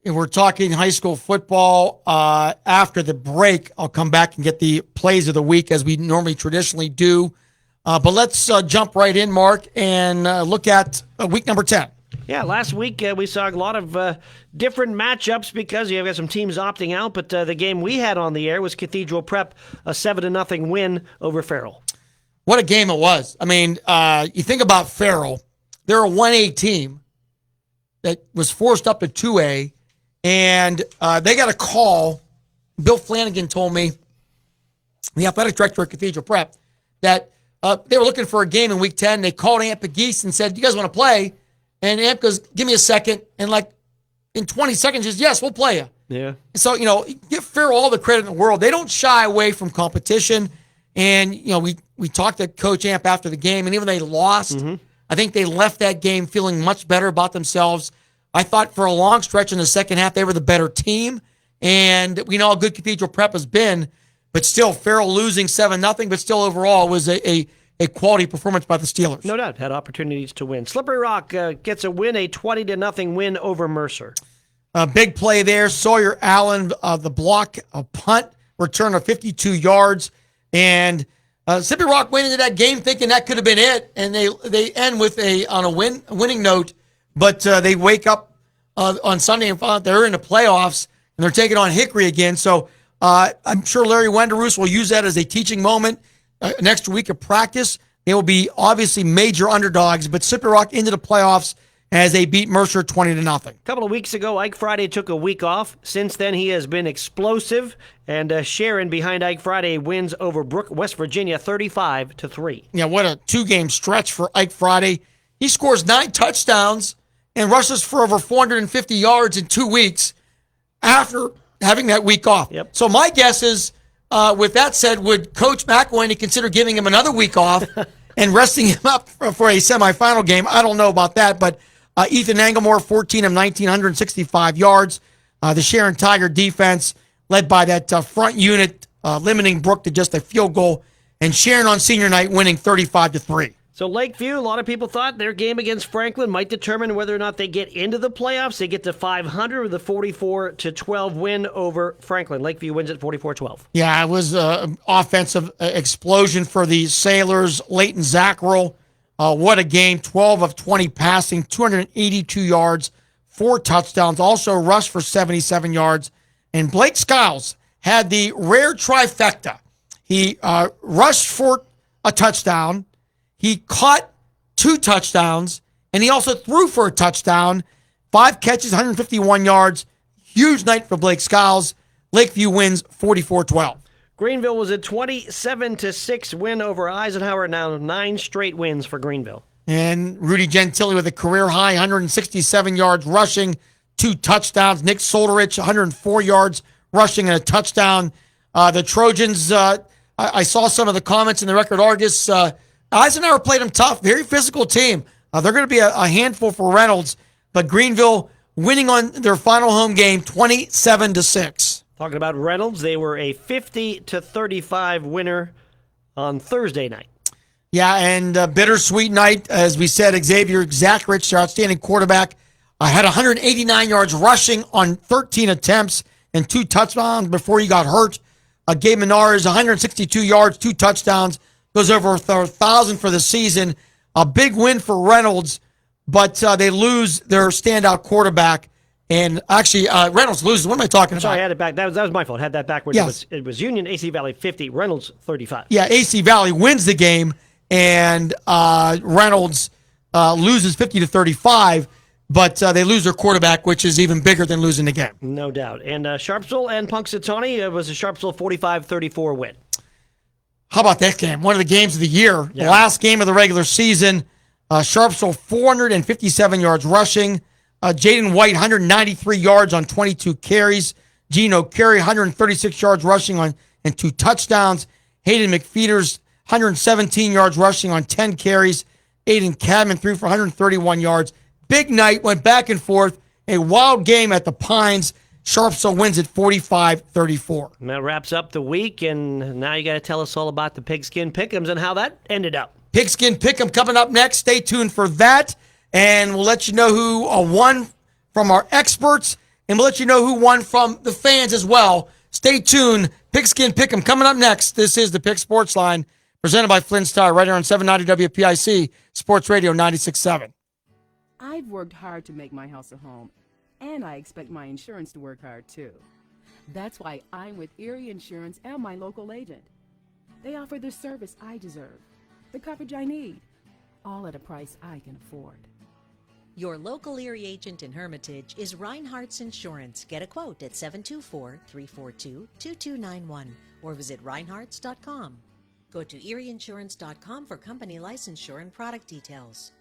And we're talking high school football. After the break, I'll come back and get the plays of the week as we normally traditionally do. But let's jump right in, Mark, and look at week number 10. Yeah, last week we saw a lot of different matchups because you've got some teams opting out, but the game we had on the air was Cathedral Prep, a 7-0 win over Farrell. What a game it was. I mean, you think about Farrell, they're a 1A team that was forced up to 2A, and they got a call. Bill Flanagan told me, the athletic director at Cathedral Prep, that they were looking for a game in week 10. They called Amp Geese and said, "You guys want to play?" And Amp goes, "Give me a second." And in 20 seconds, says, "Yes, we'll play you." Yeah. So, give Farrell all the credit in the world. They don't shy away from competition. And, we talked to Coach Amp after the game, and even though they lost, I think they left that game feeling much better about themselves. I thought for a long stretch in the second half, they were the better team. And we know how good Cathedral Prep has been. But still, Farrell losing 7-0, but still overall was a quality performance by the Steelers. No doubt, had opportunities to win. Slippery Rock gets a win, a 20-0 win over Mercer. A big play there. Sawyer Allen, the block, a punt, return of 52 yards. And Slippery Rock went into that game thinking that could have been it. And they end with on a winning note. But they wake up on Sunday and find out they're in the playoffs, and they're taking on Hickory again. So I'm sure Larry Wenderoos will use that as a teaching moment. An extra week of practice. They will be obviously major underdogs, but Slippery Rock into the playoffs as they beat Mercer 20-0. A couple of weeks ago, Ike Friday took a week off. Since then, he has been explosive. And Sharon, behind Ike Friday, wins over Brook, West Virginia, 35-3. Yeah, what a two-game stretch for Ike Friday. He scores 9 touchdowns and rushes for over 450 yards in 2 weeks after having that week off. Yep. So my guess is, with that said, would Coach McElhaney consider giving him another week off and resting him up for a semifinal game? I don't know about that, but Ethan Anglemore, 14 of 19, 165 yards. The Sharon Tiger defense, led by that front unit, limiting Brook to just a field goal, and Sharon on senior night winning 35-3. So Lakeview, a lot of people thought their game against Franklin might determine whether or not they get into the playoffs. They get to 500 with a 44-12 win over Franklin. Lakeview wins at 44-12. Yeah, it was an offensive explosion for the Sailors. Leighton Zackrell, what a game. 12 of 20 passing, 282 yards, 4 touchdowns. Also rushed for 77 yards. And Blake Skiles had the rare trifecta. He rushed for a touchdown. He caught 2 touchdowns, and he also threw for a touchdown. 5 catches, 151 yards. Huge night for Blake Skiles. Lakeview wins 44-12. Greenville was a 27-6 win over Eisenhower. Now 9 straight wins for Greenville. And Rudy Gentili with a career high, 167 yards rushing, 2 touchdowns. Nick Solderich, 104 yards rushing and a touchdown. The Trojans, I saw some of the comments in the Record Argus. Eisenhower played them tough, very physical team. They're going to be a handful for Reynolds, but Greenville winning on their final home game 27-6. Talking about Reynolds, they were a 50-35 winner on Thursday night. Yeah, and bittersweet night, as we said. Xavier Zachrich, their outstanding quarterback, had 189 yards rushing on 13 attempts and 2 touchdowns before he got hurt. Gabe Menard, 162 yards, 2 touchdowns, goes over 1,000 for the season. A big win for Reynolds, but they lose their standout quarterback. And actually, Reynolds loses. What am I talking about? Sorry, I had it back. That was my fault. I had that backwards. Yes. It was Union, AC Valley 50, Reynolds 35. Yeah, AC Valley wins the game, and Reynolds loses 50-35, but they lose their quarterback, which is even bigger than losing the game. No doubt. And Sharpsville and Punxsutawney, it was a Sharpsville 45-34 win. How about that game? One of the games of the year. Yeah. The last game of the regular season. Sharpsville, 457 yards rushing. Jaden White, 193 yards on 22 carries. Gino Carey, 136 yards rushing and 2 touchdowns. Hayden McFeeters, 117 yards rushing on 10 carries. Aiden Cadman threw for 131 yards. Big night, went back and forth. A wild game at the Pines. Sharpsville wins at 45-34. And that wraps up the week, and now you got to tell us all about the Pigskin Pick'ems and how that ended up. Pigskin Pick'em coming up next. Stay tuned for that, and we'll let you know who won from our experts, and we'll let you know who won from the fans as well. Stay tuned. Pigskin Pick'em coming up next. This is the Pick Sports Line, presented by Flynn's Tire, right here on 790 WPIC, Sports Radio 96.7. I've worked hard to make my house a home, and I expect my insurance to work hard too. That's why I'm with Erie Insurance and my local agent. They offer the service I deserve, the coverage I need, all at a price I can afford. Your local Erie agent in Hermitage is Reinhardt's Insurance. Get a quote at 724-342-2291 or visit reinhardts.com. Go to erieinsurance.com for company licensure and product details.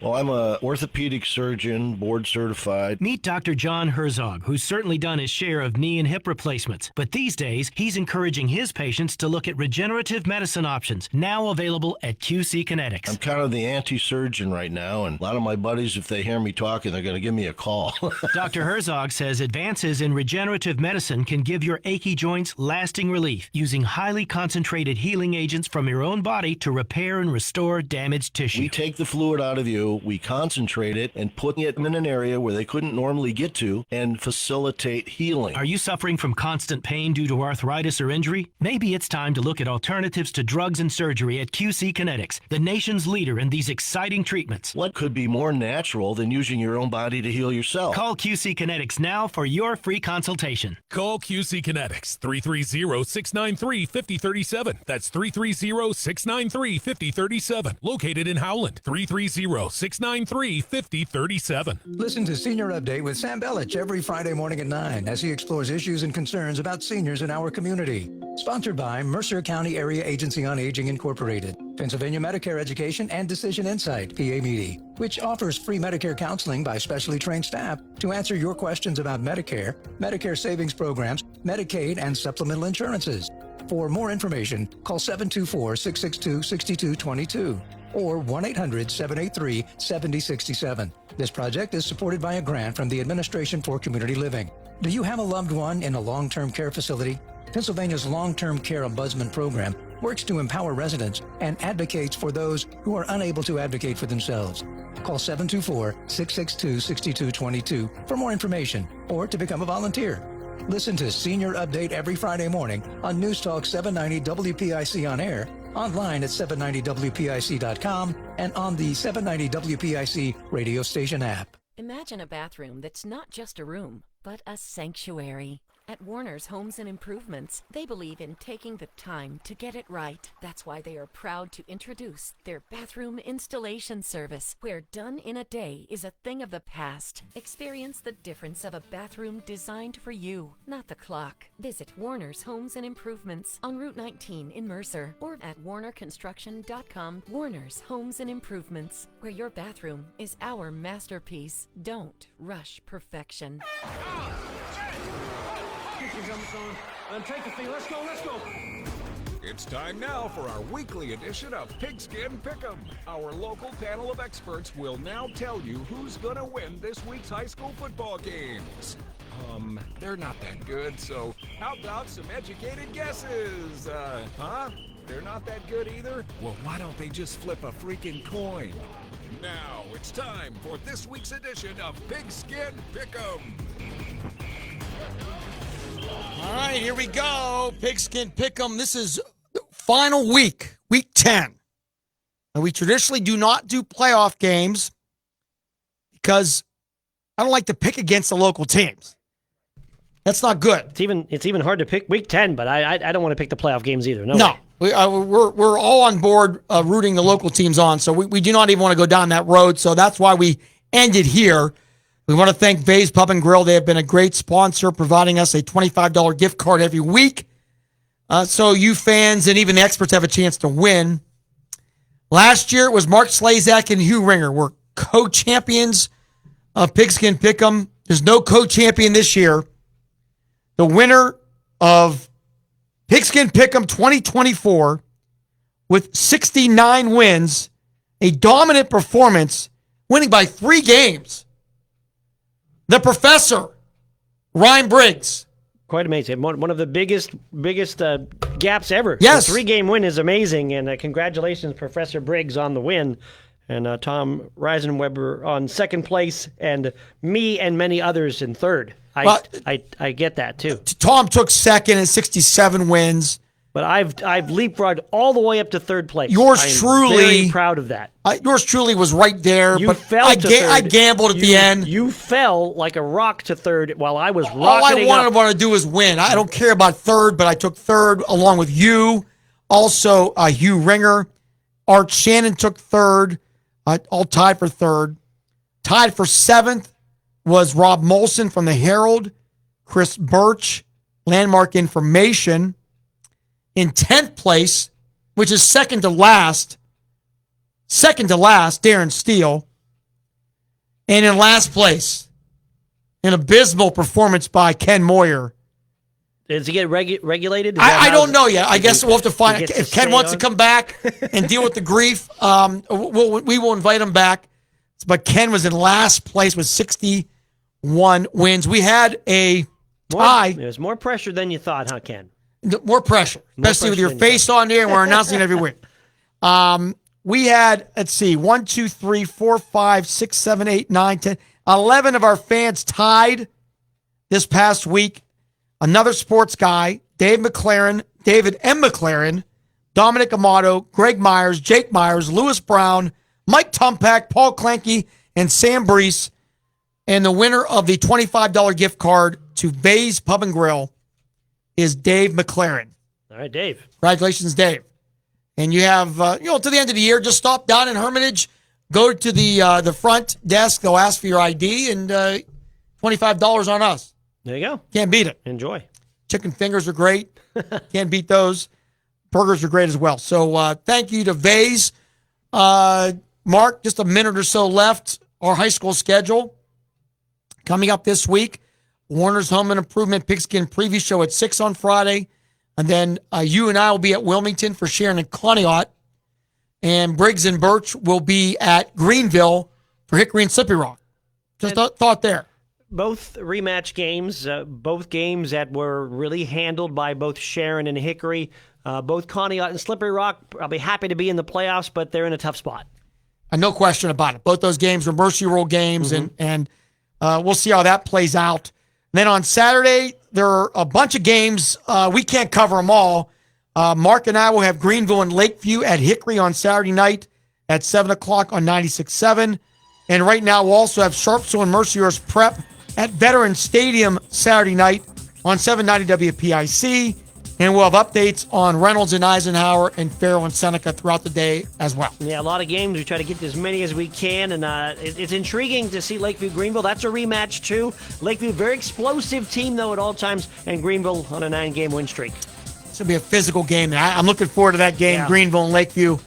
Well, I'm an orthopedic surgeon, board certified. Meet Dr. John Herzog, who's certainly done his share of knee and hip replacements. But these days, he's encouraging his patients to look at regenerative medicine options, now available at QC Kinetics. I'm kind of the anti-surgeon right now, and a lot of my buddies, if they hear me talking, they're going to give me a call. Dr. Herzog says advances in regenerative medicine can give your achy joints lasting relief, using highly concentrated healing agents from your own body to repair and restore damaged tissue. We take the fluid out of you, we concentrate it and put it in an area where they couldn't normally get to and facilitate healing. Are you suffering from constant pain due to arthritis or injury? Maybe it's time to look at alternatives to drugs and surgery at QC Kinetics, the nation's leader in these exciting treatments. What could be more natural than using your own body to heal yourself? Call QC Kinetics now for your free consultation. Call QC Kinetics, 330-693-5037. That's 330-693-5037. Located in Howland, 330-693-5037. Listen to Senior Update with Sam Bellich every Friday morning at 9 as he explores issues and concerns about seniors in our community. Sponsored by Mercer County Area Agency on Aging Incorporated, Pennsylvania Medicare Education and Decision Insight, PAMED, which offers free Medicare counseling by specially trained staff to answer your questions about Medicare, Medicare savings programs, Medicaid, and supplemental insurances. For more information, call 724-662-6222 or 1-800-783-7067. This project is supported by a grant from the Administration for Community Living. Do you have a loved one in a long-term care facility? Pennsylvania's Long-Term Care Ombudsman Program works to empower residents and advocates for those who are unable to advocate for themselves. Call 724-662-6222 for more information or to become a volunteer. Listen to Senior Update every Friday morning on News Talk 790 WPIC on air, online at 790WPIC.com, and on the 790 WPIC radio station app. Imagine a bathroom that's not just a room, but a sanctuary. At Warner's Homes and Improvements, they believe in taking the time to get it right. That's why they are proud to introduce their bathroom installation service, where done in a day is a thing of the past. Experience the difference of a bathroom designed for you, not the clock. Visit Warner's Homes and Improvements on Route 19 in Mercer or at warnerconstruction.com. Warner's Homes and Improvements, where your bathroom is our masterpiece. Don't rush perfection. Take the field. Let's go. It's time now for our weekly edition of Pigskin Pick'em. Our local panel of experts will now tell you who's going to win this week's high school football games. They're not that good, so how about some educated guesses? They're not that good either? Well, why don't they just flip a freaking coin? Now it's time for this week's edition of Pigskin Pick'em. All right, here we go. Pigskin Pick'em. This is the final week, week 10. And we traditionally do not do playoff games because I don't like to pick against the local teams. That's not good. It's even hard to pick week 10, but I don't want to pick the playoff games either. No. We're all on board rooting the local teams on, so we do not even want to go down that road. So that's why we ended here. We want to thank Vay's Pub and Grill. They have been a great sponsor, providing us a $25 gift card every week. So you fans and even the experts have a chance to win. Last year, it was Mark Slazak and Hugh Ringer were co-champions of Pigskin Pick'em. There's no co-champion this year. The winner of Pigskin Pick'em 2024 with 69 wins, a dominant performance, winning by 3 games. The Professor, Ryan Briggs. Quite amazing. One of the biggest gaps ever. Yes. The 3-game win is amazing, and congratulations, Professor Briggs, on the win. And Tom Reisenweber on second place, and me and many others in third. I get that, too. Tom took second and 67 wins. But I've leapfrogged all the way up to third place. Yours truly, very proud of that. Yours truly was right there. You but fell to third. I gambled at the end. You fell like a rock to third while I was rocketing All I up. want to do is win. I don't care about third, but I took third along with you. Also, Hugh Ringer. Art Shannon took third. All tied for third. Tied for 7th was Rob Molson from the Herald. Chris Birch, Landmark Information. In 10th place, which is second to last, Darren Steele. And in last place, an abysmal performance by Ken Moyer. Does he get regulated? I don't know yet. I guess we'll have to find out. If Ken wants to come back and deal with the grief, we will invite him back. But Ken was in last place with 61 wins. We had a tie. There's more pressure than you thought, huh, Ken? More pressure, especially with your face on there, and we're announcing it every week. We had, 1, 2, 3, 4, 5, 6, 7, 8, 9, 10, 11 of our fans tied this past week. Another sports guy, David M. McLaren, Dominic Amato, Greg Myers, Jake Myers, Lewis Brown, Mike Tumpak, Paul Clanky, and Sam Brees. And the winner of the $25 gift card to Vay's Pub and Grill is Dave McLaren. All right, Dave. Congratulations, Dave. And you have, to the end of the year, just stop down in Hermitage, go to the front desk, they'll ask for your ID, and $25 on us. There you go. Can't beat it. Enjoy. Chicken fingers are great. Can't beat those. Burgers are great as well. So thank you to Vay's. Mark, just a minute or so left. Our high school schedule coming up this week. Warner's Home and Improvement Pigskin Preview Show at 6 on Friday. And then you and I will be at Wilmington for Sharon and Conneaut. And Briggs and Birch will be at Greenville for Hickory and Slippery Rock. Just a thought there. Both rematch games, both games that were really handled by both Sharon and Hickory. Both Conneaut and Slippery Rock, I'll be happy to be in the playoffs, but they're in a tough spot. No question about it. Both those games were mercy rule games, and we'll see how that plays out. And then on Saturday, there are a bunch of games. We can't cover them all. Mark and I will have Greenville and Lakeview at Hickory on Saturday night at 7 o'clock on 96.7. And right now, we'll also have Sharpsville and Mercyhurst Prep at Veterans Stadium Saturday night on 790 WPIC. And we'll have updates on Reynolds and Eisenhower and Farrell and Seneca throughout the day as well. Yeah, a lot of games. We try to get as many as we can. And it's intriguing to see Lakeview Greenville. That's a rematch, too. Lakeview, very explosive team, though, at all times. And Greenville on a 9-game win streak. It's going to be a physical game. I'm looking forward to that game, Greenville and Lakeview.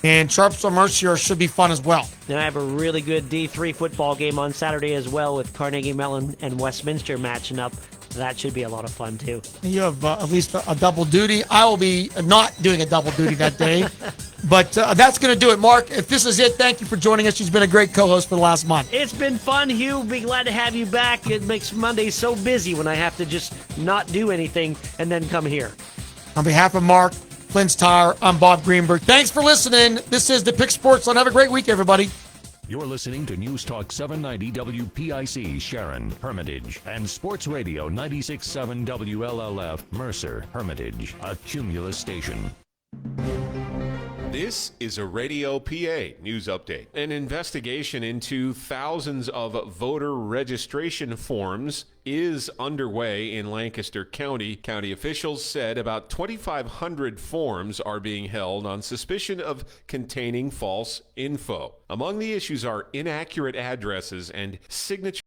And Sharpsville Mercyhurst should be fun as well. And I have a really good D3 football game on Saturday as well with Carnegie Mellon and Westminster matching up. That should be a lot of fun, too. You have at least a double duty. I will be not doing a double duty that day. But that's going to do it. Mark, if this is it, thank you for joining us. She's been a great co-host for the last month. It's been fun, Hugh. Be glad to have you back. It makes Mondays so busy when I have to just not do anything and then come here. On behalf of Mark, Flynn's Tire, I'm Bob Greenberg. Thanks for listening. This is the Pick Sports Line. Have a great week, everybody. You're listening to News Talk 790 WPIC Sharon, Hermitage, and Sports Radio 96.7 WLLF Mercer, Hermitage, a Cumulus station. This is a Radio PA news update. An investigation into thousands of voter registration forms is underway in Lancaster County. County officials said about 2,500 forms are being held on suspicion of containing false info. Among the issues are inaccurate addresses and signature